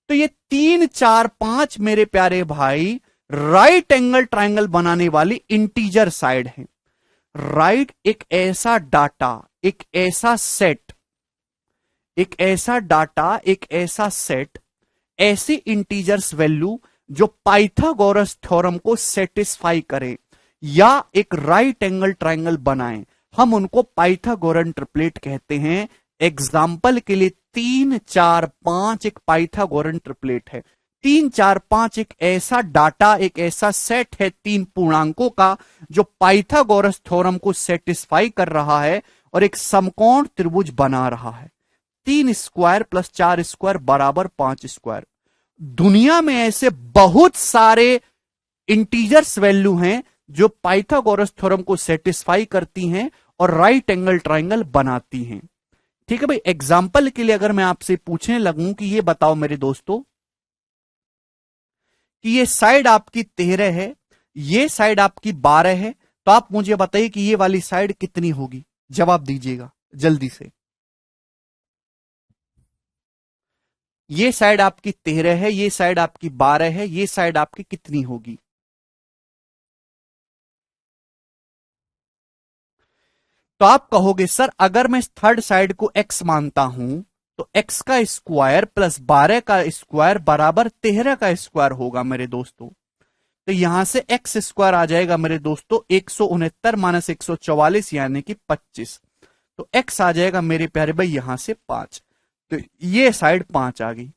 तो ये 3, 4, 5 मेरे प्यारे भाई राइट एंगल ट्राइंगल बनाने वाली इंटीजर साइड है। राइट एक ऐसा डाटा, एक ऐसा सेट, एक ऐसा डाटा, एक ऐसा सेट, ऐसी इंटीजर्स वैल्यू जो पाइथागोरस थ्योरम को सेटिस्फाई करे या एक राइट एंगल ट्राइंगल बनाए, हम उनको पाइथागोरन ट्रिपलेट कहते हैं। एग्जाम्पल के लिए 3, 4, 5 एक पाइथागोरन ट्रिपलेट है। 3, 4, 5 एक ऐसा डाटा, एक ऐसा सेट है 3 पूर्णांकों का जो पाइथागोरस थ्योरम को सेटिस्फाई कर रहा है और एक समकोण त्रिभुज बना रहा है। 3 स्क्वायर प्लस 4 स्क्वायर बराबर 5 स्क्वायर। दुनिया में ऐसे बहुत सारे इंटीजर्स वैल्यू हैं जो पाइथागोरस थ्योरम को सेटिस्फाई करती हैं और राइट एंगल ट्राइंगल बनाती हैं। ठीक है भाई, एग्जाम्पल के लिए अगर मैं आपसे पूछने लगूं कि ये बताओ मेरे दोस्तों कि ये साइड आपकी 13 है, ये साइड आपकी 12 है, तो आप मुझे बताइए कि ये वाली साइड कितनी होगी। जवाब दीजिएगा जल्दी से। ये साइड आपकी 13 है, ये साइड आपकी 12 है, ये साइड आपकी कितनी होगी? तो आप कहोगे सर अगर मैं इस थर्ड साइड को x मानता हूं तो x का स्क्वायर प्लस 12 का स्क्वायर बराबर 13 का स्क्वायर होगा मेरे दोस्तों। तो यहां से एक्स स्क्वायर आ जाएगा मेरे दोस्तों 169 माइनस 144 यानी कि 25। तो x आ जाएगा मेरे प्यारे भाई यहां से 5। तो ये साइड 5 आ गई।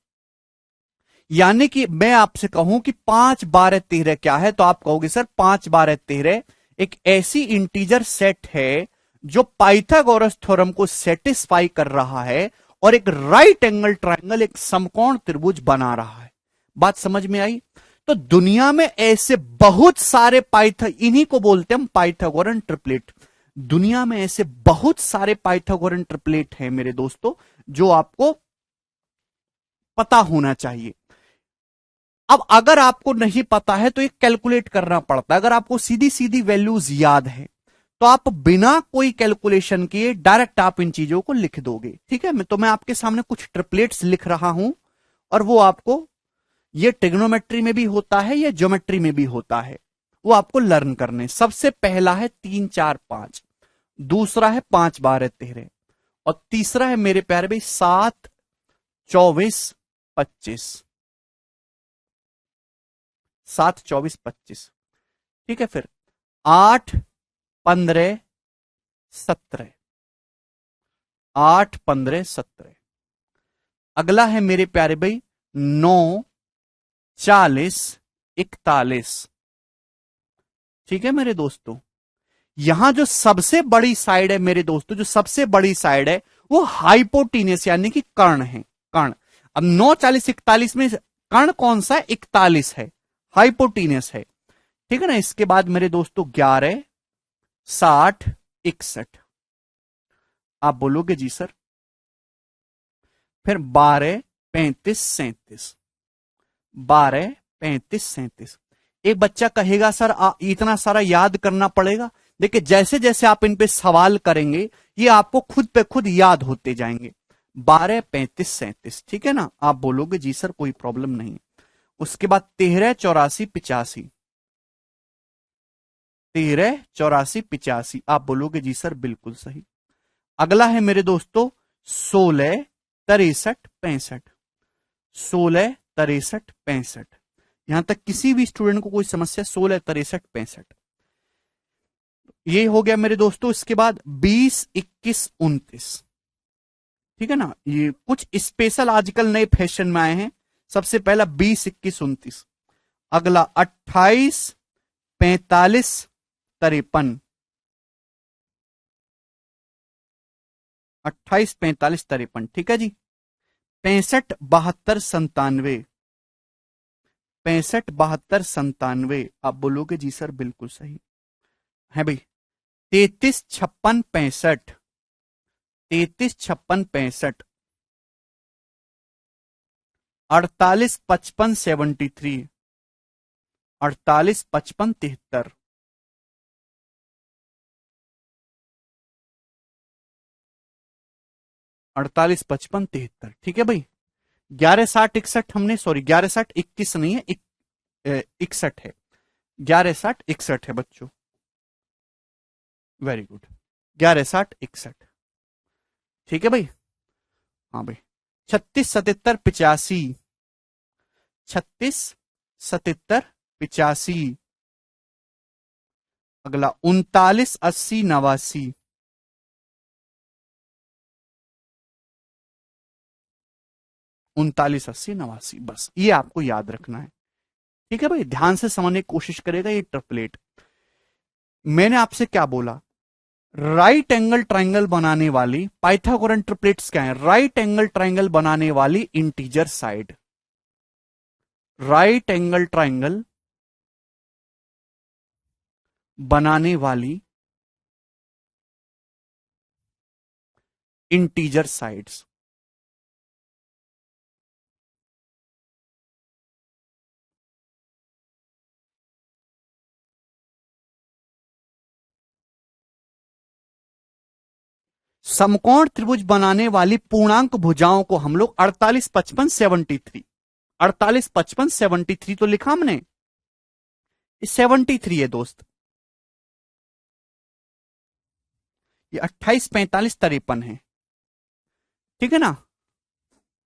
यानी कि मैं आपसे कहूं कि 5 12 13 क्या है, तो आप कहोगे सर 5 12 13 एक ऐसी इंटीजर सेट है जो पाइथागोरस थ्योरम को सेटिस्फाई कर रहा है और एक राइट एंगल ट्रायंगल, एक समकोण त्रिभुज बना रहा है। बात समझ में आई? तो दुनिया में ऐसे बहुत सारे इन्हीं को बोलते हैं हम पाइथागोरन ट्रिपलेट। दुनिया में ऐसे बहुत सारे पाइथागोरन ट्रिपलेट हैं मेरे दोस्तों जो आपको पता होना चाहिए। अब अगर आपको नहीं पता है तो ये कैलकुलेट करना पड़ता है। अगर आपको सीधी सीधी वैल्यूज याद है तो आप बिना कोई कैलकुलेशन किए डायरेक्ट आप इन चीजों को लिख दोगे। ठीक है, तो मैं आपके सामने कुछ ट्रिपलेट्स लिख रहा हूं और वो आपको, ये ट्रिग्नोमेट्री में भी होता है, ये ज्योमेट्री में भी होता है, वो आपको लर्न करने। सबसे पहला है 3 4 5, दूसरा है 5 12 13 और तीसरा है मेरे प्यारे भाई 7 24 25। 7 24 25। ठीक है, फिर 8 15 17। 8 15 17। अगला है मेरे प्यारे भाई 9 40 41। ठीक है मेरे दोस्तों, यहां जो सबसे बड़ी साइड है मेरे दोस्तों, जो सबसे बड़ी साइड है वो हाइपोटीनियस यानी कि कर्ण है। कर्ण, अब 9 40 41 में कर्ण कौन सा है? 41 है, हाइपोटीनियस है। ठीक है ना। इसके बाद मेरे दोस्तों 11 60 61। आप बोलोगे जी सर। फिर 12 35 37। 12 35 37। एक बच्चा कहेगा सर इतना सारा याद करना पड़ेगा। देखिए जैसे जैसे आप इन पे सवाल करेंगे ये आपको खुद पे खुद याद होते जाएंगे। 12 35 37। ठीक है ना। आप बोलोगे जी सर कोई प्रॉब्लम नहीं। उसके बाद 13 84 85। 13 84 85। आप बोलोगे जी सर बिल्कुल सही। अगला है मेरे दोस्तों 16 63 65। 16 63 65। यहां तक किसी भी स्टूडेंट को कोई समस्या? 16 63 65 ये हो गया मेरे दोस्तों। इसके बाद 20 21 29। ठीक है ना। ये कुछ स्पेशल आजकल नए फैशन में आए हैं। सबसे पहला 20 21 29। अगला 28 45 53। 28 45 53। ठीक है जी। 65 72 97। 65 72 97। आप बोलोगे जी सर बिल्कुल सही है भाई। 33 56 65। 33 56 65। 48 55 73। 48 55 73। 48 55 73। ठीक है भाई। 11 60 61 हमने, सॉरी 11 60 21 नहीं है, 61 है। 11 60 61 है बच्चों। Very good. 11 60 61। ठीक है भाई। हाँ भाई। 36 77 85। 36 77 85। अगला 39 80 89। 39 80 89। बस ये आपको याद रखना है। ठीक है भाई, ध्यान से समझने की कोशिश करेगा ये ट्रिपलेट। मैंने आपसे क्या बोला? राइट एंगल ट्राइंगल बनाने वाली पाइथागोरन ट्रिपलेट्स क्या है? राइट एंगल ट्राइंगल बनाने वाली integer side. Right angle triangle बनाने वाली इंटीजर साइड्स। समकोण त्रिभुज बनाने वाली पूर्णांक भुजाओं को हम लोग 48, 55, 73, 48, 55, 73 तो लिखा हमने, 73 है दोस्त, ये 28, 45, 53 है, ठीक है ना।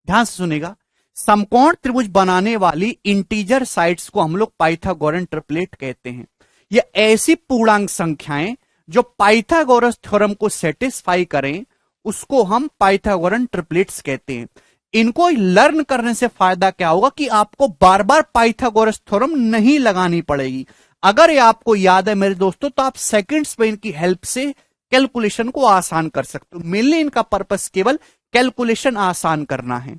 ध्यान से सुनेगा, समकोण त्रिभुज बनाने वाली इंटीजर साइड्स को हम लोग पाइथागोरन ट्रिपलेट कहते हैं। ये ऐसी पूर्णांक संख्याएं जो पाइथागोरस थ्योरम को सेटिस्फाई करें, उसको हम पाइथागोरन ट्रिपलेट्स कहते हैं। इनको लर्न करने से फायदा क्या होगा कि आपको बार बार पाइथागोरस थ्योरम नहीं लगानी पड़ेगी। अगर ये आपको याद है मेरे दोस्तों, तो आप सेकंड्स में इनकी हेल्प से कैलकुलेशन को आसान कर सकते हो। मेनली इनका पर्पस केवल कैलकुलेशन आसान करना है।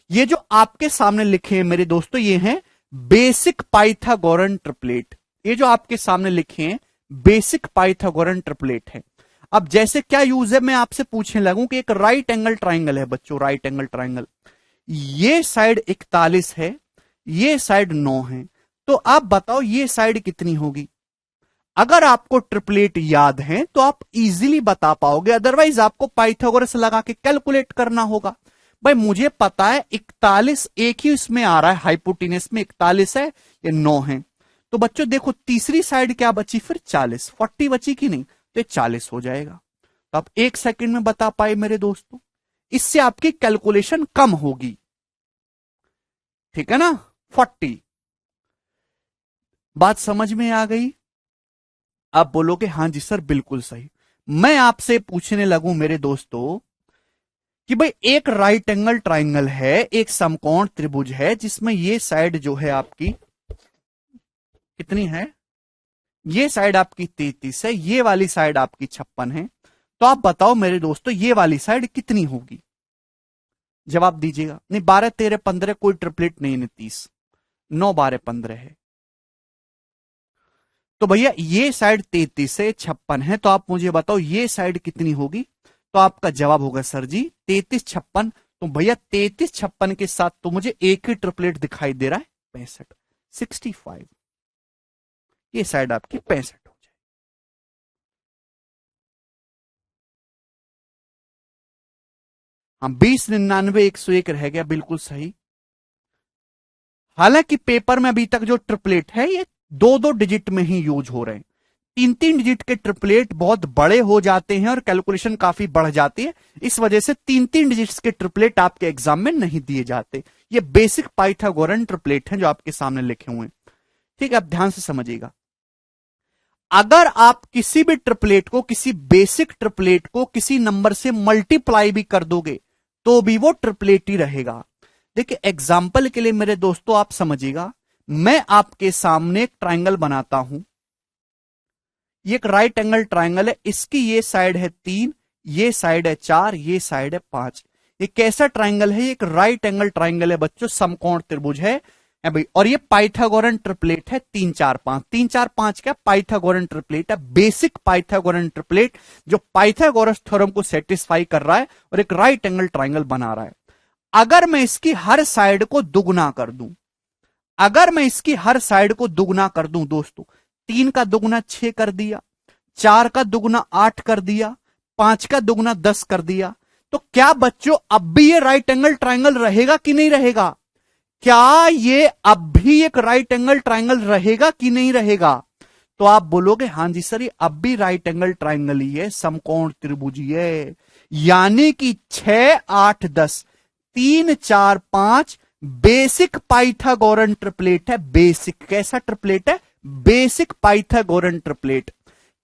ये जो आपके सामने लिखे हैं मेरे दोस्तों, ये हैं बेसिक पाइथागोरन ट्रिपलेट। ये जो आपके सामने लिखे हैं बेसिक पाइथागोरन ट्रिपलेट है। अब जैसे क्या यूज है, मैं आपसे पूछने लगूं कि एक राइट एंगल ट्राइंगल है बच्चों, राइट एंगल ट्राइंगल, ये साइड 41 है, ये साइड 9 है, तो आप बताओ ये साइड कितनी होगी। अगर आपको ट्रिपलेट याद है तो आप इजीली बता पाओगे, अदरवाइज आपको पाइथागोरस लगा के कैलकुलेट करना होगा। भाई मुझे पता है 41 एक ही इसमें आ रहा है, हाइपोटेनस में 41 है, ये 9 है, तो बच्चों देखो तीसरी साइड क्या बची, फिर 40, 40 बची कि नहीं, तो ये 40 हो जाएगा। तो आप 1 सेकंड में बता पाए मेरे दोस्तों, इससे आपकी कैलकुलेशन कम होगी, ठीक है ना। 40 बात समझ में आ गई। आप बोलोगे हां जी सर बिल्कुल सही। मैं आपसे पूछने लगूं मेरे दोस्तों कि भाई एक राइट एंगल ट्राइंगल है, एक समकोण त्रिभुज है, जिसमें ये साइड जो है आपकी कितनी है, ये साइड आपकी 33 है, ये वाली साइड आपकी 56 है, तो आप बताओ मेरे दोस्तों ये वाली साइड कितनी होगी। जवाब दीजिएगा। नहीं 12, 13, 15 कोई ट्रिपलेट नहीं है, 30, 9, 12, 15 है, तो भैया ये साइड 33 से 56 है, तो आप मुझे बताओ ये साइड कितनी होगी। तो आपका जवाब होगा सर जी 33, 56। तो भैया 33, 56 के साथ तो मुझे एक ही ट्रिपलेट दिखाई दे रहा है, 65, 65, ये साइड आपकी 65 हो जाए। हाँ 20, 99, 101 रह गया, बिल्कुल सही। हालांकि पेपर में अभी तक जो ट्रिपलेट है ये 2-2 डिजिट में ही यूज हो रहे हैं, 3-3 डिजिट के ट्रिपलेट बहुत बड़े हो जाते हैं और कैलकुलेशन काफी बढ़ जाती है, इस वजह से 3-3 डिजिट्स के ट्रिपलेट आपके एग्जाम में नहीं दिए जाते। ये बेसिक पाइथागोरन ट्रिपलेट हैं जो आपके सामने लिखे हुए हैं, ठीक है। आप ध्यान से समझिएगा, अगर आप किसी भी ट्रिपलेट को, किसी बेसिक ट्रिपलेट को किसी नंबर से मल्टीप्लाई भी कर दोगे तो भी वो ट्रिपलेट ही रहेगा। देखिए एग्जाम्पल के लिए मेरे दोस्तों आप समझिएगा, मैं आपके सामने एक ट्राइंगल बनाता हूं, ये एक राइट एंगल ट्राइंगल है, इसकी ये साइड है 3, ये साइड है 4, ये साइड है 5। ये कैसा ट्राइंगल है, ये एक राइट एंगल ट्राइंगल है बच्चों, समकोण त्रिभुज है भाई, और ये पाइथागोरन ट्रिपलेट है 3, 4, 5। 3, 4, 5 क्या, पाइथागोरन ट्रिपलेट है, बेसिक पाइथागोरन ट्रिपलेट जो पाइथागोरस थ्योरम को सेटिस्फाई कर रहा है और एक राइट एंगल ट्राइंगल बना रहा है। अगर मैं इसकी हर साइड को दुगना कर दूं, अगर मैं इसकी हर साइड को दुगना कर दूं दोस्तों, 3 का दुगना 6 कर दिया, 4 का दुगना 8 कर दिया, 5 का दुगना 10 कर दिया, तो क्या बच्चों अब भी ये राइट एंगल ट्राइंगल रहेगा कि नहीं रहेगा? क्या ये अब भी एक राइट एंगल ट्राइंगल रहेगा कि नहीं रहेगा? तो आप बोलोगे हां जी सर ये अब भी राइट एंगल ट्राइंगल ही है, समकोण त्रिभुज है, यानी कि 6, 8, 10, 3, 4, 5 बेसिक पाइथागोरन ट्रिपलेट है। बेसिक कैसा ट्रिपलेट है? Basic Pythagorean triplet.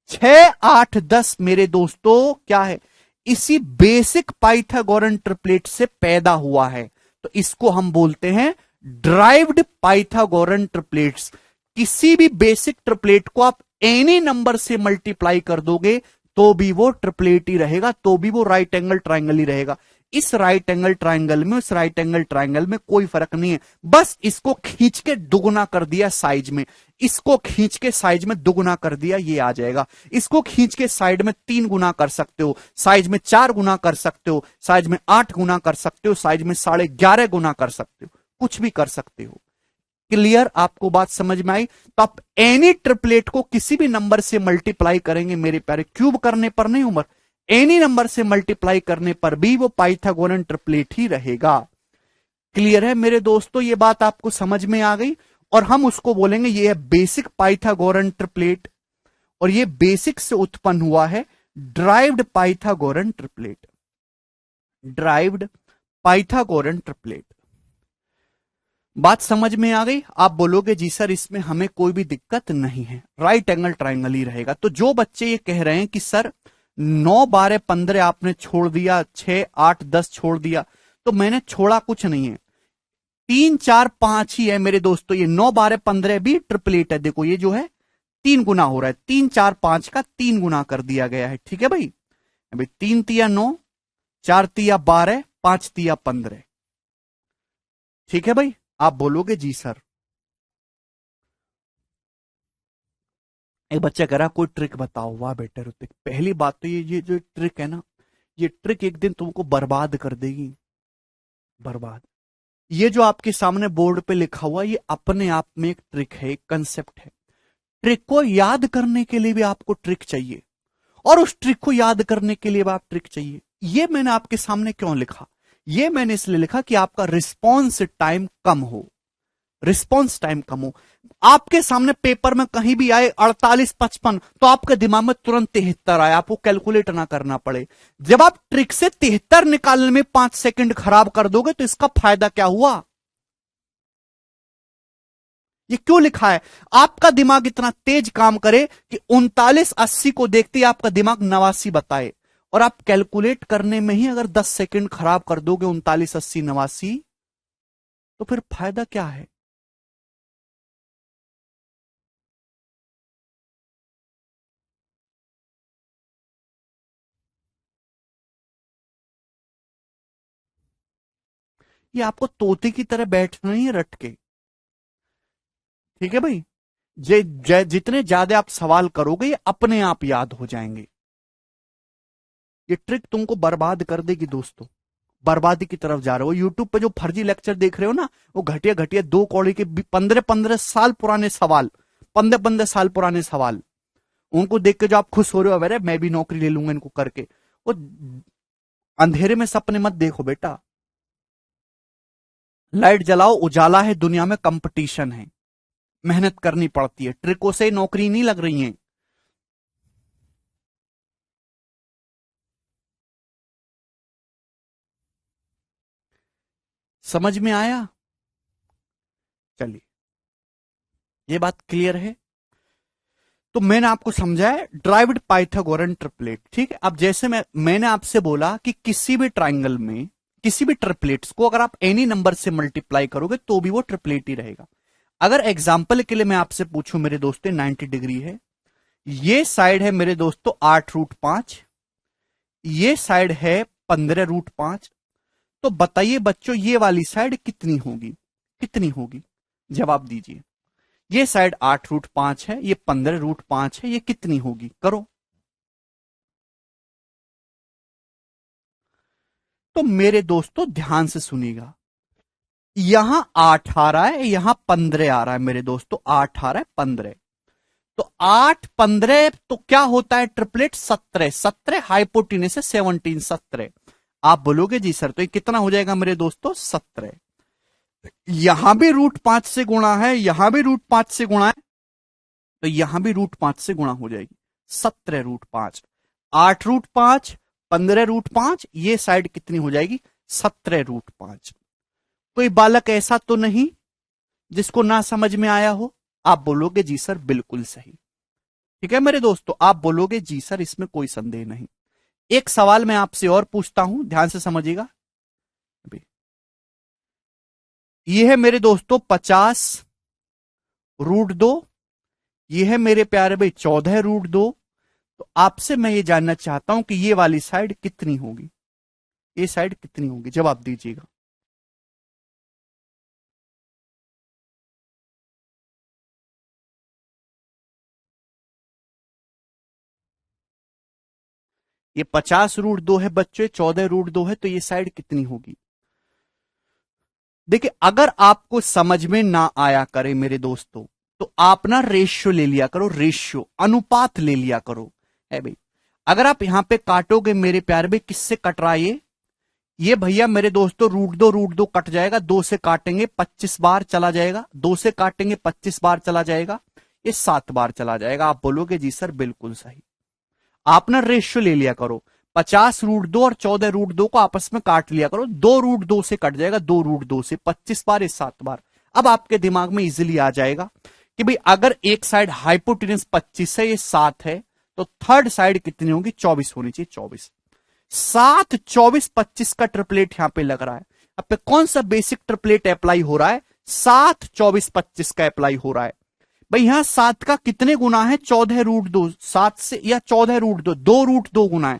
6, 8, 10 मेरे दोस्तों क्या है? इसी बेसिक पाइथागोरन ट्रिपलेट से पैदा हुआ है, तो इसको हम बोलते हैं ड्राइव्ड पाइथागोरन ट्रिपलेट्स। किसी भी बेसिक ट्रिपलेट को आप एनी नंबर से मल्टीप्लाई कर दोगे तो भी वो ट्रिपलेट ही रहेगा, तो भी वो राइट एंगल ट्राइंगल ही रहेगा। इस राइट एंगल ट्राइंगल में उस राइट एंगल ट्राइंगल में कोई फर्क नहीं है, बस इसको खींच के दुगुना कर दिया साइज में, इसको खींच के साइज में दुगुना कर दिया, ये आ जाएगा। इसको खींच के साइड में 3 गुना कर सकते हो, साइज में 4 गुना कर सकते हो, साइज में 8 गुना कर सकते हो, साइज में 11.5 गुना कर सकते हो, कुछ भी कर सकते हो। क्लियर? आपको बात समझ में आई? तो आप एनी ट्रिपलेट को किसी भी नंबर से मल्टीप्लाई करेंगे मेरे प्यारे, क्यूब करने पर नहीं उमर, एनी नंबर से मल्टीप्लाई करने पर भी वो पाइथागोरन ट्रिपलेट ही रहेगा। क्लियर है मेरे दोस्तों? ये बात आपको समझ में आ गई। और हम उसको बोलेंगे ये है बेसिक पाइथागोरन ट्रिपलेट, और ये बेसिक से उत्पन्न हुआ है derived Pythagorean triplet, derived Pythagorean triplet. बात समझ में आ गई? आप बोलोगे जी सर इसमें हमें कोई भी दिक्कत नहीं है, राइट एंगल ट्राइंगल ही रहेगा। तो जो बच्चे ये कह रहे हैं कि सर 9, 12, 15 आपने छोड़ दिया, 6, 8, 10 छोड़ दिया, तो मैंने छोड़ा कुछ नहीं है, 3, 4, 5 ही है मेरे दोस्तों। ये 9, 12, 15 भी ट्रिपलेट है, देखो ये जो है 3 गुना हो रहा है, 3, 4, 5 का 3 गुना कर दिया गया है। ठीक है भाई? अभी 3 तिया 9, 4 तिया 12, 5 तिया 15। ठीक है भाई? आप बोलोगे जी सर। एक बच्चा कह रहा कोई ट्रिक बताओ। वाह बेटा ऋतिक, पहली बात तो ये जो ट्रिक है ना, ये ट्रिक एक दिन तुमको बर्बाद कर देगी, बर्बाद। ये जो आपके सामने बोर्ड पे लिखा हुआ ये अपने आप में एक ट्रिक है, एक कंसेप्ट है। ट्रिक को याद करने के लिए भी आपको ट्रिक चाहिए, और उस ट्रिक को याद करने के लिए भी आप ट्रिक चाहिए। ये मैंने आपके सामने क्यों लिखा? ये मैंने इसलिए लिखा कि आपका रिस्पॉन्स टाइम कम हो, रिस्पॉन्स टाइम कम हो। आपके सामने पेपर में कहीं भी आए 48, 55, तो आपके दिमाग में तुरंत 73 आए, आपको कैलकुलेट ना करना पड़े। जब आप ट्रिक से 73 निकालने में 5 सेकंड खराब कर दोगे तो इसका फायदा क्या हुआ? ये क्यों लिखा है? आपका दिमाग इतना तेज काम करे कि 39, 80 को देखते ही आपका दिमाग 89 बताए, और आप कैलकुलेट करने में ही अगर 10 सेकंड खराब कर दोगे 39, 80, 89, तो फिर फायदा क्या है? ये आपको तोते की तरह बैठना ही है रट के। ठीक है भाई? जितने ज्यादा आप सवाल करोगे ये अपने आप याद हो जाएंगे। ये ट्रिक तुमको बर्बाद कर देगी दोस्तों, बर्बादी की तरफ जा रहे हो। यूट्यूब पे जो फर्जी लेक्चर देख रहे हो ना, वो घटिया घटिया 2 कौड़ी के 15-15 साल पुराने सवाल, 15-15 साल पुराने सवाल, उनको देख के जो आप खुश हो रहे हो, अरे मैं भी नौकरी ले लूंगा इनको करके, वो अंधेरे में सपने मत देखो बेटा। लाइट जलाओ, उजाला है, दुनिया में कंपटीशन है, मेहनत करनी पड़ती है, ट्रिकों से नौकरी नहीं लग रही है। समझ में आया? चलिए, ये बात क्लियर है। तो मैंने आपको समझाया ड्राइव्ड पाइथागोरन ट्रिपलेट। ठीक है? अब जैसे मैंने आपसे बोला कि किसी भी ट्राइंगल में किसी भी ट्रिपलेट्स को अगर आप एनी नंबर से मल्टीप्लाई करोगे तो भी वो ट्रिपलेट ही रहेगा। अगर एग्जाम्पल के लिए मैं आपसे पूछूं मेरे दोस्तों, 90 डिग्री है, ये साइड है मेरे दोस्तों 8√5, ये साइड है 15√5, तो बताइए बच्चों ये वाली साइड कितनी होगी? कितनी होगी? जवाब दीजिए। ये साइड 8√5 है, ये 15√5 है, ये कितनी होगी? करो। तो मेरे दोस्तों ध्यान से सुनिएगा, यहां 8 आ रहा है, यहां 15 आ रहा है मेरे दोस्तों, 8 आ रहा है, 15। तो 8, 15 तो क्या होता है ट्रिपलेट? 17, 17 हाइपोटिनस है 17, 17। आप बोलोगे जी सर तो ये कितना हो जाएगा मेरे दोस्तों? 17। यहां भी √5 से गुणा है, यहां भी √5 से गुणा है, तो यहां भी √5 से गुणा हो जाएगी, 17√5। 8√5, 15√5, ये साइड कितनी हो जाएगी? 17√5। कोई बालक ऐसा तो नहीं जिसको ना समझ में आया हो? आप बोलोगे जी सर बिल्कुल सही। ठीक है मेरे दोस्तों? आप बोलोगे जी सर इसमें कोई संदेह नहीं। एक सवाल मैं आपसे और पूछता हूं, ध्यान से समझिएगा। ये है मेरे दोस्तों 50√2, ये है मेरे प्यारे भाई 14√2। तो आपसे मैं ये जानना चाहता हूं कि ये वाली साइड कितनी होगी? ये साइड कितनी होगी, जवाब दीजिएगा। ये 50√2 है बच्चे, 14√2 है, तो ये साइड कितनी होगी। देखिए अगर आपको समझ में ना आया करे मेरे दोस्तों, तो आप ना रेशियो ले लिया करो, रेशियो अनुपात ले लिया करो। है भाई, अगर आप यहां पे काटोगे मेरे प्यारे भाई, किससे कट रहा है ये भैया मेरे दोस्तों, √2 कट जाएगा, 2 से काटेंगे 25 बार चला जाएगा, 2 से काटेंगे 25 बार चला जाएगा, ये 7 बार चला जाएगा। आप बोलोगे जी सर बिल्कुल सही। आप ना रेशियो ले लिया करो, 50√2 और 14√2 को आपस में काट लिया करो, 2√2 से कट जाएगा, 2√2 से 25 बार, ये 7 बार। अब आपके दिमाग में इजिली आ जाएगा कि भाई अगर एक साइड हाइपोटेन्यूज 25 है, ये 7 है, तो थर्ड साइड कितनी होगी, 24 होनी चाहिए, 24। 7, 24, 25 का ट्रिपलेट यहां पे लग रहा है। अब पे कौन सा बेसिक ट्रिपलेट अप्लाई हो रहा है, 7, 24, 25 का अप्लाई हो रहा है। भाई यहां 7 का कितने गुना है, 14√2, 7 से या 14√2, 2√2 गुना है,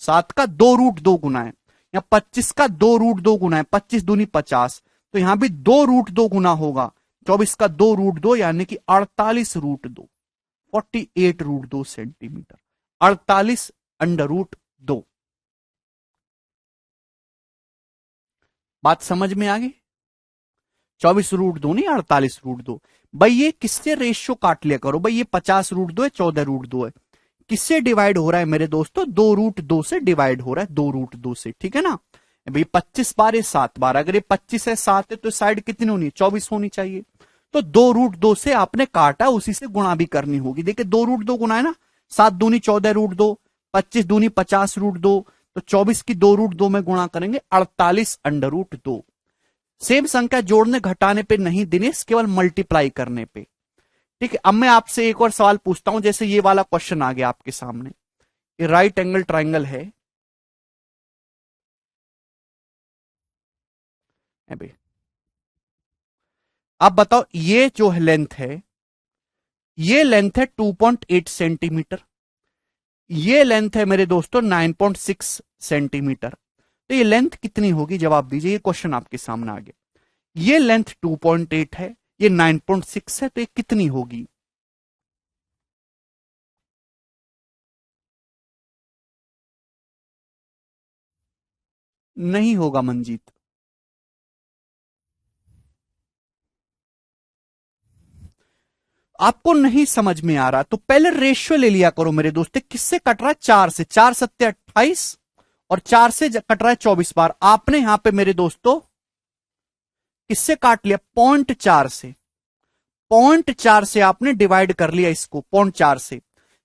7 का 2√2 गुना है, या 25 का 2√2 गुना है, 25 दूनी 50, तो यहां भी 2√2 गुना होगा, 24 का 2√2 यानी कि 48√2, 48√2 सेंटीमीटर, 48√2। बात समझ में आ गई। 24√2 नहीं, 48√2। भाई ये किससे रेशियो काट लिया करो, भाई ये 50√2 है, 14√2 है, किससे डिवाइड हो रहा है मेरे दोस्तों, 2√2 से डिवाइड हो रहा है, 2√2 से, ठीक है ना। भाई 25 बार ये 7 बार, अगर ये 25 है 7 है, तो साइड कितनी होनी, 24 होनी चाहिए। तो 2√2 से आपने काटा, उसी से गुणा भी करनी होगी। देखिए 2√2 गुणा है ना, 7 दूनी 14√2, 25 दूनी 50√2, तो 24 की 2√2 में गुणा करेंगे, 48√2। सेम संख्या जोड़ने घटाने पे नहीं दिनेश, केवल मल्टीप्लाई करने पे। ठीक है, अब मैं आपसे एक और सवाल पूछता हूं, जैसे ये वाला क्वेश्चन आ गया आपके सामने, ये राइट एंगल ट्राइंगल है भाई। अब बताओ ये जो लेंथ है, ये लेंथ है 2.8 सेंटीमीटर, ये लेंथ है मेरे दोस्तों 9.6 सेंटीमीटर, तो ये लेंथ कितनी होगी, जवाब दीजिए। ये क्वेश्चन आपके सामने आ गया, ये लेंथ 2.8 है, ये 9.6 है, तो ये कितनी होगी। नहीं होगा मंजीत, आपको नहीं समझ में आ रहा तो पहले रेशियो ले लिया करो मेरे दोस्त, किससे कट रहा है, 4 से, 4 सत्ते 28, और 4 से कट रहा है 24 बार। आपने यहां पे मेरे दोस्तों किससे काट लिया, 0.4 से, 0.4 से आपने डिवाइड कर लिया इसको, 0.4 से,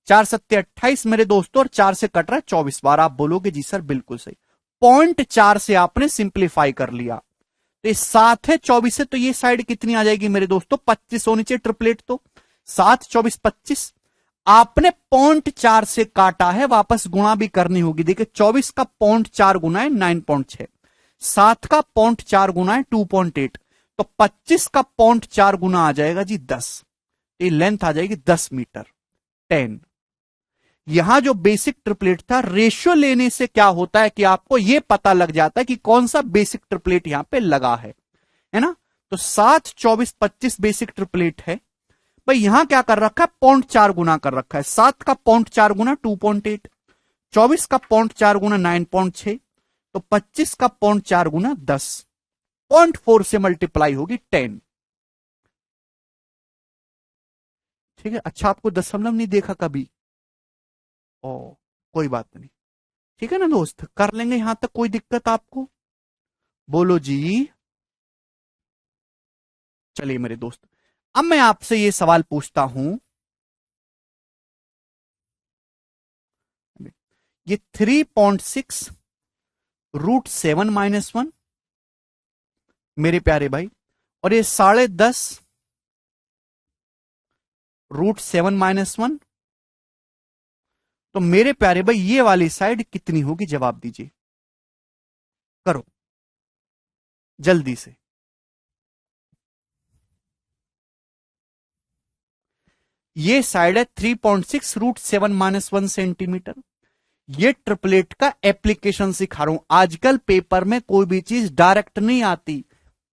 4 सत्ते 28 मेरे दोस्तों, और 4 से कट रहा है 24 बार। आप बोलोगे जी सर बिल्कुल सही, 0.4 से आपने सिंप्लीफाई कर लिया, तो ये 7 है, 24 है, तो ये साइड कितनी आ जाएगी मेरे दोस्तों, 25 होनी चाहिए ट्रिपलेट, तो 7, 24, 25। आपने 0.4 से काटा है, वापस गुणा भी करनी होगी। देखिए 24 का 0.4 गुना है 9.6, 7 का 0.4 गुना है 2.8, तो 25 का 0.4 गुना आ जाएगा जी 10, ये लेंथ आ जाएगी 10 मीटर, 10। यहां जो बेसिक ट्रिपलेट था, रेशियो लेने से क्या होता है कि आपको यह पता लग जाता है कि कौन सा बेसिक ट्रिपलेट यहां पे लगा है ना। तो 7, 24, 25 बेसिक ट्रिपलेट है। भाई यहां क्या कर रखा है, 0.4 गुना कर रखा है, 7 का 0.4 गुना 2.8, 24 का 0.4 गुना 9.6, तो 25 का 0.4 गुना 10, 0.4 से मल्टीप्लाई होगी 10। ठीक है, अच्छा आपको दशमलव नहीं देखा कभी, ओ कोई बात नहीं, ठीक है ना दोस्त, कर लेंगे यहां तक, कोई दिक्कत आपको, बोलो जी। चलिए मेरे दोस्त, अब मैं आपसे ये सवाल पूछता हूं, ये 3.6√7 - 1 मेरे प्यारे भाई, और ये 10.5 √7 - 1, तो मेरे प्यारे भाई ये वाली साइड कितनी होगी, जवाब दीजिए, करो जल्दी से। ये साइड है 3.6√7 - 1 सेंटीमीटर, ये ट्रिपलेट का एप्लीकेशन सिखा रहा हूं। आजकल पेपर में कोई भी चीज डायरेक्ट नहीं आती,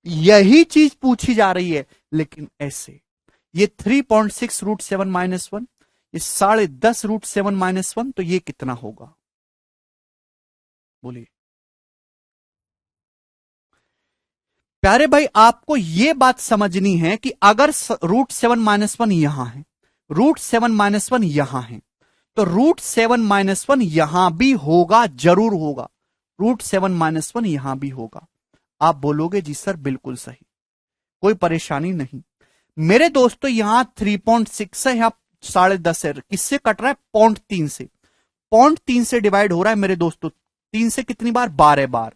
यही चीज पूछी जा रही है, लेकिन ऐसे। ये 3.6 रूट 7 माइनस 1, ये 10.5 रूट 7 माइनस 1, तो ये कितना होगा बोलिए। प्यारे भाई, आपको यह बात समझनी है कि अगर रूट 7 माइनस 1 यहां है, रूट 7 माइनस 1 यहां है, तो रूट 7 माइनस 1 यहां भी होगा, जरूर होगा। रूट 7 माइनस 1 यहां भी होगा। आप बोलोगे जी सर बिल्कुल सही, कोई परेशानी नहीं। मेरे दोस्तों यहां 3.6 है, यहां 10.5 है, किससे कट रहा है? 0.3 से। 0.3 से डिवाइड हो रहा है मेरे दोस्तों। 3 से कितनी बार? 12 बार।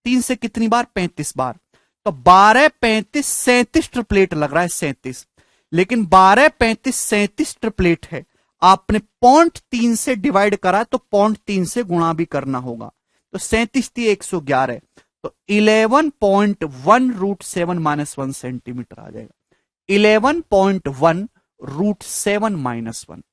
3 से कितनी बार? 35 बार। तो 12, 35, 37 ट्रिपलेट लग रहा है, 37। लेकिन 12, 35, 37 ट्रिपलेट है। आपने 0.3 से डिवाइड करा तो 0.3 से गुणा भी करना होगा। तो 37 थी 111, तो 11.1 रूट 7 माइनस 1 सेंटीमीटर आ जाएगा। 11.1 रूट 7 माइनस 1।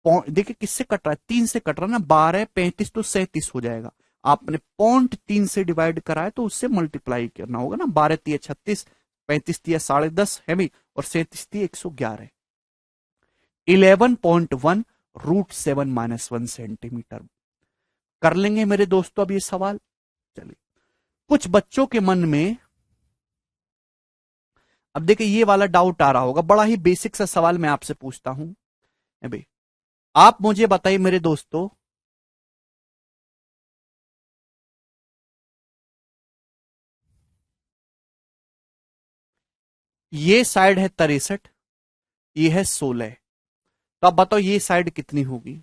देखिए किससे कट रहा है? 3 से कट रहा है ना। 12, 35 तो 37 हो जाएगा। आपने 0.3 से डिवाइड करा है तो उससे मल्टीप्लाई करना होगा ना। 12 तिया 36, 35 तिया 10.5 है भी, और 37 तिया 111। 11.1 रूट 7 माइनस 1 सेंटीमीटर। कर लेंगे मेरे दोस्तों अब ये सवाल। चलिए, कुछ बच्चों के मन में अब देखिए ये वाला डाउट आ रहा होगा। बड़ा ही बेसिक सा सवाल मैं आपसे पूछता हूं भाई, आप मुझे बताइए मेरे दोस्तों, ये साइड है 63, ये है 16, तो आप बताओ ये साइड कितनी होगी?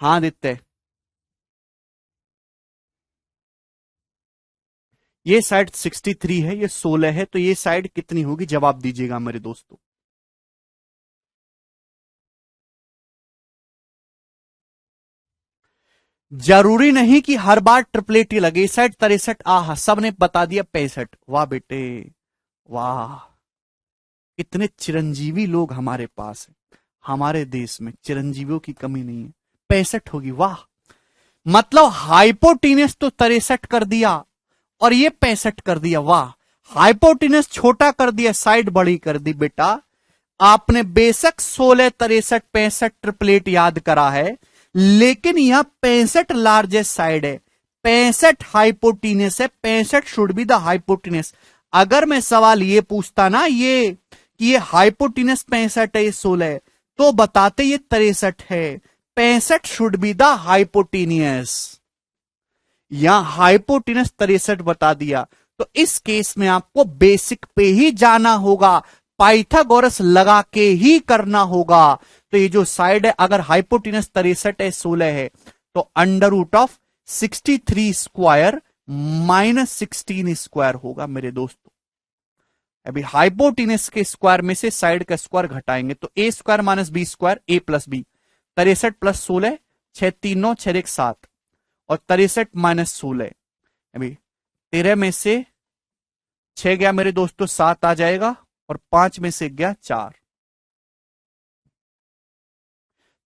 हाँ आदित्य, ये साइड 63 है, ये 16 है, तो ये साइड कितनी होगी? जवाब दीजिएगा मेरे दोस्तों। जरूरी नहीं कि हर बार ट्रिपलेट ही लगे। इस साइड 63, आह सबने बता दिया 65। वाह बेटे वाह, इतने चिरंजीवी लोग हमारे पास हैं। हमारे देश में चिरंजीवियों की कमी नहीं है। 65 होगी, वाह। मतलब हाइपोटीनस तो 63 कर दिया और ये 65 कर दिया, वाह। हाइपोटीनस छोटा कर दिया, साइड बड़ी कर दी। बेटा आपने बेशक 16, 63, 65 ट्रिपलेट याद करा है, लेकिन यहां 65 लार्जेस्ट साइड है, 65 हाइपोटीनस है, 65 शुड बी द हाइपोटीनस। अगर मैं सवाल ये पूछता ना ये कि ये हाइपोटीनस 65 है, ये 16 है, तो बताते ये 63 है। 65 शुड बी द हाइपोटीनियस, यहां हाइपोटीनस 63 बता दिया। तो इस केस में आपको बेसिक पे ही जाना होगा, पाइथागोरस लगा के ही करना होगा। तो ये जो साइड है, अगर हाइपोटीनस 63 है, 16 है, तो under root of 63 square minus 16 square होगा मेरे दोस्तों। अभी हाइपोटीनस के स्क्वायर में से साइड का स्क्वायर घटाएंगे तो a square minus B square, A plus B. 63 plus 16, 6 3 9, 6 1 7, और 63 माइनस 16, अभी 13 में से 6 गया मेरे दोस्तों, 7 आ जाएगा, और 5 में से गया 4।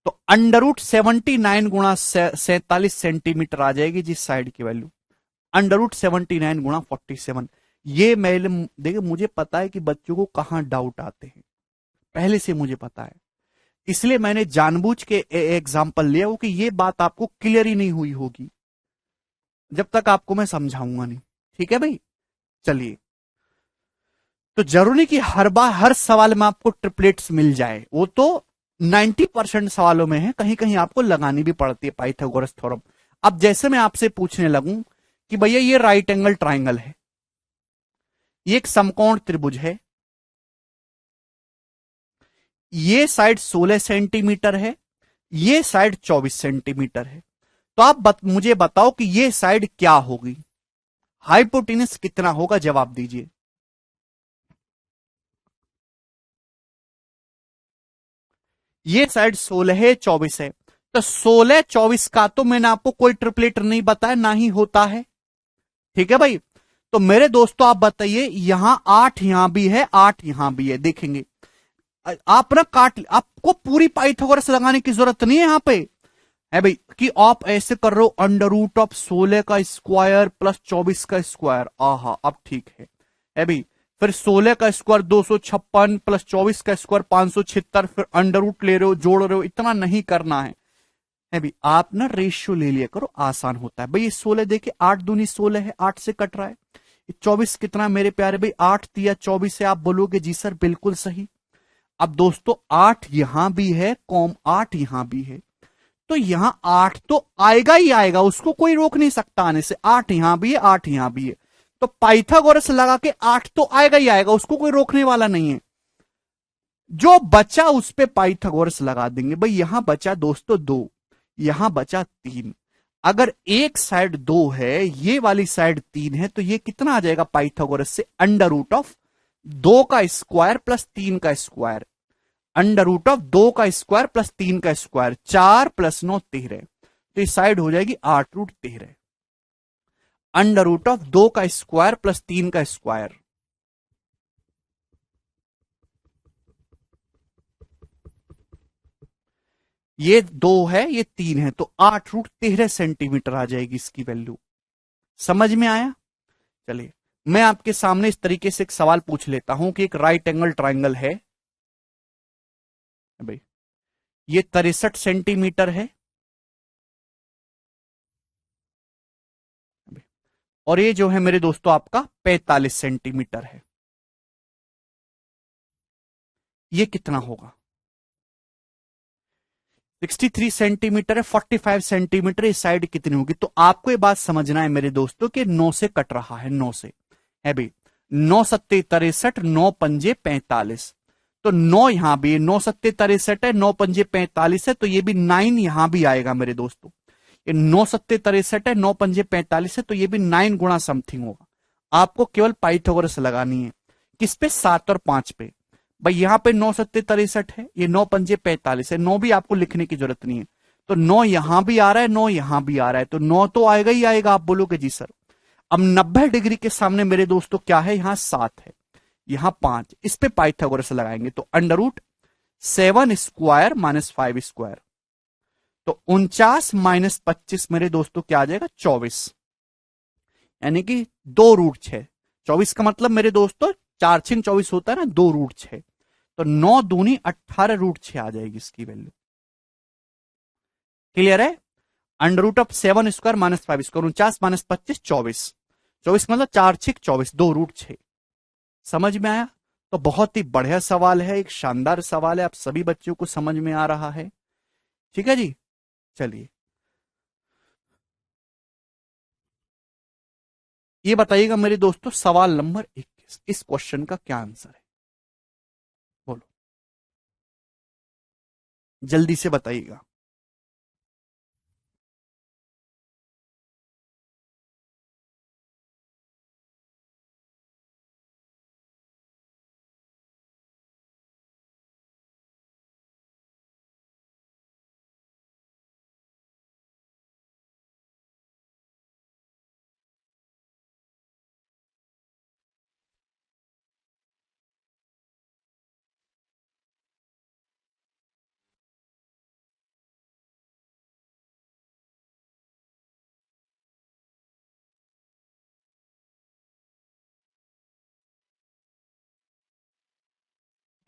तो अंडर रूट 79 गुणा 47 सेंटीमीटर आ जाएगी जिस साइड की वैल्यू। अंडर रूट 79 गुणा 47। ये मैं देखिए, मुझे पता है कि बच्चों को कहां डाउट आते हैं, पहले से मुझे पता है, इसलिए मैंने जानबूझ के एग्जाम्पल लिया हो कि ये बात आपको क्लियर ही नहीं हुई होगी जब तक आपको मैं समझाऊंगा नहीं। ठीक है भाई, चलिए। तो जरूरी कि हर बार हर सवाल में आपको ट्रिपलेट्स मिल जाए, वो तो 90% सवालों में है, कहीं कहीं आपको लगानी भी पड़ती है पाइथागोरस थ्योरम। अब जैसे मैं आपसे पूछने लगूं कि भैया ये राइट एंगल ट्राइंगल है, ये एक समकोण त्रिभुज है, ये साइड 16 सेंटीमीटर है, ये साइड 24 सेंटीमीटर है, तो आप मुझे बताओ कि ये साइड क्या होगी, हाइपोटेनस कितना होगा? जवाब दीजिए। ये साइड 16 है, 24 है, तो 16 24 का तो मैंने आपको कोई ट्रिपलेट नहीं बताया, ना ही होता है। ठीक है भाई, तो मेरे दोस्तों आप बताइए, यहां 8 यहां भी है, 8 यहां भी है, देखेंगे आप ना काट, आपको पूरी पाइथागोरस लगाने की जरूरत नहीं है यहां पे, है भाई, कि आप ऐसे कर रहे हो अंडर रूट ऑफ 16 का स्क्वायर प्लस 24 का स्क्वायर, आहा अब ठीक है भाई। फिर 16 का स्क्वायर 256 प्लस 24 का स्क्वायर 576, फिर अंडर रूट ले रहे हो, जोड़ रहे हो, इतना नहीं करना है भाई। आप ना रेशियो ले लिया करो, आसान होता है भाई। ये 16 देखे, 8 दूनी 16 है, 8 से कट रहा है। 24 कितना मेरे प्यारे भाई, 8 तिया 24 है। आप बोलोगे जी सर बिल्कुल सही। अब दोस्तों 8 यहां भी है, कॉम 8 यहां भी है, तो यहां 8 तो आएगा ही आएगा, उसको कोई रोक नहीं सकता आने से। 8 यहां भी है, 8 यहां भी है, तो पाइथागोरस लगा के 8 तो आएगा ही आएगा, उसको कोई रोकने वाला नहीं है। जो बचा उस पे पाइथागोरस लगा देंगे भाई। यहां बचा दोस्तों 2, यहां बचा 3। अगर एक साइड 2 है, ये वाली साइड 3 है, तो ये कितना आ जाएगा पाइथागोरस से, अंडर रूट ऑफ 2 का स्क्वायर प्लस 3 का स्क्वायर। अंडर रूट ऑफ 2 का स्क्वायर प्लस 3 का स्क्वायर, 4 प्लस 9 13, तो इस साइड हो जाएगी 8 रूट 13। अंडर रूट ऑफ 2 का स्क्वायर प्लस 3 का स्क्वायर, ये 2 है, ये 3 है, तो 8 रूट 13 सेंटीमीटर आ जाएगी इसकी वैल्यू। समझ में आया? चलिए मैं आपके सामने इस तरीके से एक सवाल पूछ लेता हूं कि एक राइट एंगल ट्राइंगल है भाई, ये 63 सेंटीमीटर है और ये जो है मेरे दोस्तों आपका 45 सेंटीमीटर है। ये कितना होगा? 63 सेंटीमीटर है, 45 सेंटीमीटर, इस साइड कितनी होगी? तो आपको ये बात समझना है मेरे दोस्तों कि 9 से कट रहा है, 9 से, है भाई। 9 सत्ते 63, 9 पंजे 45, तो 9 यहां भी, 9 सत्ते 63 है, 9 पंजे 45 है, तो ये भी 9 यहां भी आएगा मेरे दोस्तों। ये 9 सत्ते 63 है, 9 पंजे 45 है, तो ये भी 9 गुणा समथिंग होगा। आपको केवल पाइथागोरस लगानी है, किस पे? 7 और 5 पे। भाई यहां पे 9 सत्ते 63 है, ये 9 पंजे 45 है, 9 भी आपको लिखने की जरूरत नहीं है, तो 9 यहां भी आ रहा है, 9 यहां भी आ रहा है, तो 9 तो आएगा ही आएगा। आप बोलोगे जी सर। अब 90 डिग्री के सामने मेरे दोस्तों क्या है? यहां 7 है, यहां 5, इस पे पाइथागोरस लगाएंगे, तो under root 7 square minus 5 square, तो 49 माइनस 25 मेरे दोस्तों क्या आ जाएगा? 24, यानी कि 2 रूट 6। 24 का मतलब मेरे दोस्तों 4 6 24 होता है ना, 2 रूट 6, तो 9 दूनी 18 रूट 6 आ जाएगी इसकी वैल्यू। क्लियर है? Under root of 7 square minus 5 square, 49 minus 25 24, 24 मतलब 4 6 24, 2 रूट 6। समझ में आया? तो बहुत ही बढ़िया सवाल है, एक शानदार सवाल है, आप सभी बच्चों को समझ में आ रहा है। ठीक है जी, चलिए ये बताइएगा मेरे दोस्तों, सवाल नंबर 21, इस क्वेश्चन का क्या आंसर है? बोलो, जल्दी से बताइएगा।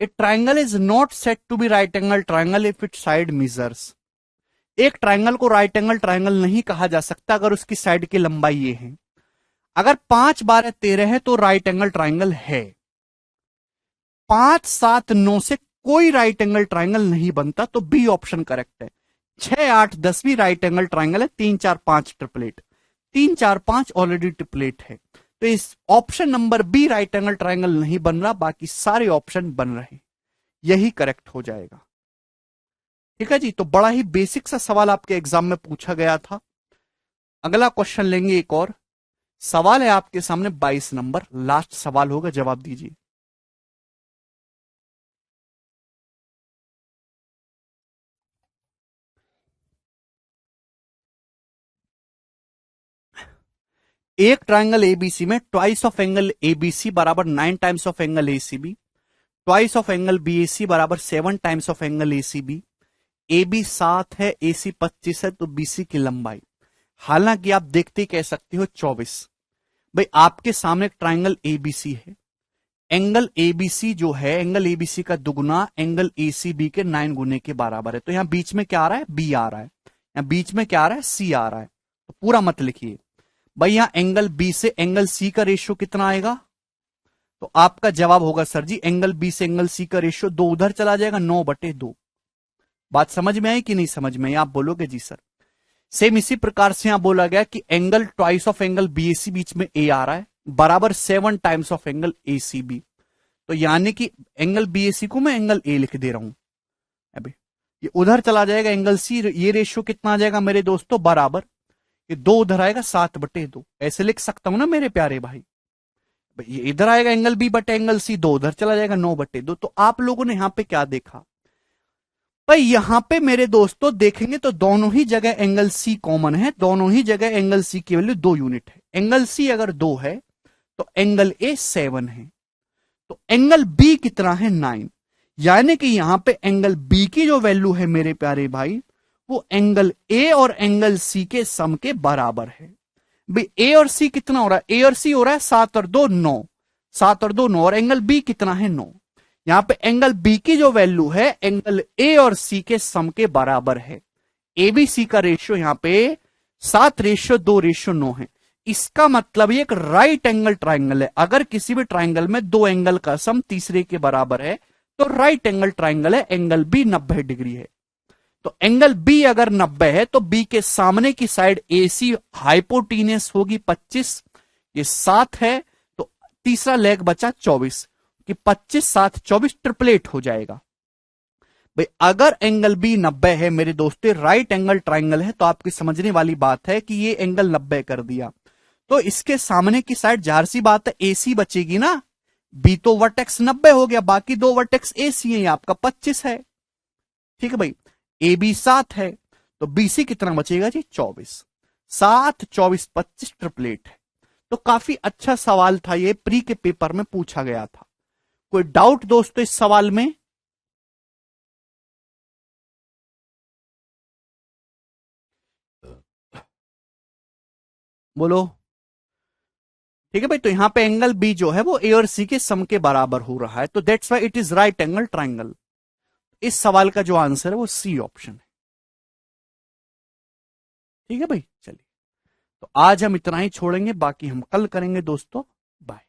A triangle is not set to be right angle triangle if it side measures. एक ट्राइंगल को राइट एंगल ट्राइंगल नहीं कहा जा सकता अगर उसकी साइड की लंबाई ये है। अगर 5 12 13 है तो राइट एंगल ट्राइंगल है, 5 7 9 से कोई राइट एंगल ट्राइंगल नहीं बनता, तो बी ऑप्शन करेक्ट है। 6 8 10 भी राइट एंगल ट्राइंगल है, 3 4 5 ट्रिपलेट, 3 4 5 ऑलरेडी ट्रिपलेट है, तो इस option number B right angle triangle नहीं बन रहा, बाकी सारे ऑप्शन बन रहे, यही करेक्ट हो जाएगा। ठीक है जी, तो बड़ा ही बेसिक सा सवाल आपके एग्जाम में पूछा गया था। अगला क्वेश्चन लेंगे एक और सवाल है आपके सामने, 22 नंबर, लास्ट सवाल होगा, जवाब दीजिए। एक ट्राइंगल एबीसी में ट्वाइस ऑफ एंगल एबीसी बराबर 9 times of angle ACB, twice of angle BAC बराबर 7 times of angle ACB. AB 7 है, AC 25 है, तो BC की लंबाई, हालांकि आप देखते ही कह सकते हो 24। भाई आपके सामने एक ट्राइंगल एबीसी है, एंगल एबीसी जो है, एंगल एबीसी का दुगुना एंगल एसीबी के 9 गुने के बराबर है। तो यहां बीच में क्या आ रहा है, बी आ रहा है, यहां बीच में क्या आ रहा है, सी आ रहा है। तो पूरा मत लिखिए भाई, यहां एंगल बी से एंगल सी का रेशियो कितना आएगा, तो आपका जवाब होगा सर जी एंगल बी से एंगल सी का रेशियो 2 उधर चला जाएगा, 9/2। बात समझ में आई कि नहीं समझ में आई, आप बोलोगे जी सर। सेम इसी प्रकार से यहां बोला गया कि angle twice of angle BAC बीच में ए आ रहा है बराबर 7 टाइम्स ऑफ एंगल एसीबी। तो यानी कि एंगल बीएसी को मैं एंगल ए लिख दे रहा हूं, अभी ये उधर चला जाएगा एंगल सी, ये रेशियो कितना आ जाएगा मेरे दोस्तों, बराबर, ये 2 उधर आएगा 7/2। ऐसे लिख सकता हूं ना मेरे प्यारे भाई, ये इधर आएगा एंगल बी बटे एंगल सी, 2 उधर चला जाएगा 9/2। तो आप लोगों ने यहां पे क्या देखा भाई, यहां पे मेरे दोस्तों देखेंगे तो दोनों ही जगह एंगल सी कॉमन है, दोनों ही जगह एंगल सी की वैल्यू 2 यूनिट है। एंगल सी अगर 2 है तो एंगल ए 7 है, तो एंगल बी कितना है, 9। यानी कि यहां पे एंगल बी की जो वैल्यू है मेरे प्यारे भाई, वो एंगल ए और एंगल सी के सम के बराबर है। भाई ए और सी कितना हो रहा है, ए और सी हो रहा है 7 और 2 9, 7 और 2 9, और एंगल बी कितना है 9। यहां पे एंगल बी की जो वैल्यू है एंगल ए और सी के सम के बराबर है। ए बी सी का रेशियो यहां पे 7:2:9 है। इसका मतलब ये एक राइट एंगल ट्राइंगल है। अगर किसी भी ट्राइंगल में 2 एंगल का सम तीसरे के बराबर है तो राइट एंगल ट्राइंगल है, एंगल बी 90 डिग्री है। तो एंगल बी अगर 90 है तो बी के सामने की साइड एसी हाइपोटीनियस होगी 25, ये 7 है, तो तीसरा लेग बचा 24, कि 25 7 24 ट्रिपलेट हो जाएगा। भाई अगर एंगल बी 90 है मेरे दोस्तों, राइट एंगल ट्राइंगल है, तो आपकी समझने वाली बात है कि ये एंगल 90 कर दिया, तो इसके सामने की साइड जाहिर सी बात है एसी बचेगी ना। बी तो वर्टेक्स 90 हो गया, बाकी 2 वर्टेक्स एसी है, आपका 25 है। ठीक है भाई, ए बी 7 है तो बीसी कितना बचेगा जी, 24। 7 24 25 ट्रिपलेट है। तो काफी अच्छा सवाल था, ये प्री के पेपर में पूछा गया था। कोई डाउट दोस्तों इस सवाल में? बोलो। ठीक है भाई, तो यहां पे एंगल बी जो है वो ए और सी के सम के बराबर हो रहा है, तो that's why it is right angle triangle. इस सवाल का जो आंसर है वो सी ऑप्शन है। ठीक है भाई, चलिए तो आज हम इतना ही छोड़ेंगे, बाकी हम कल करेंगे दोस्तों। बाय।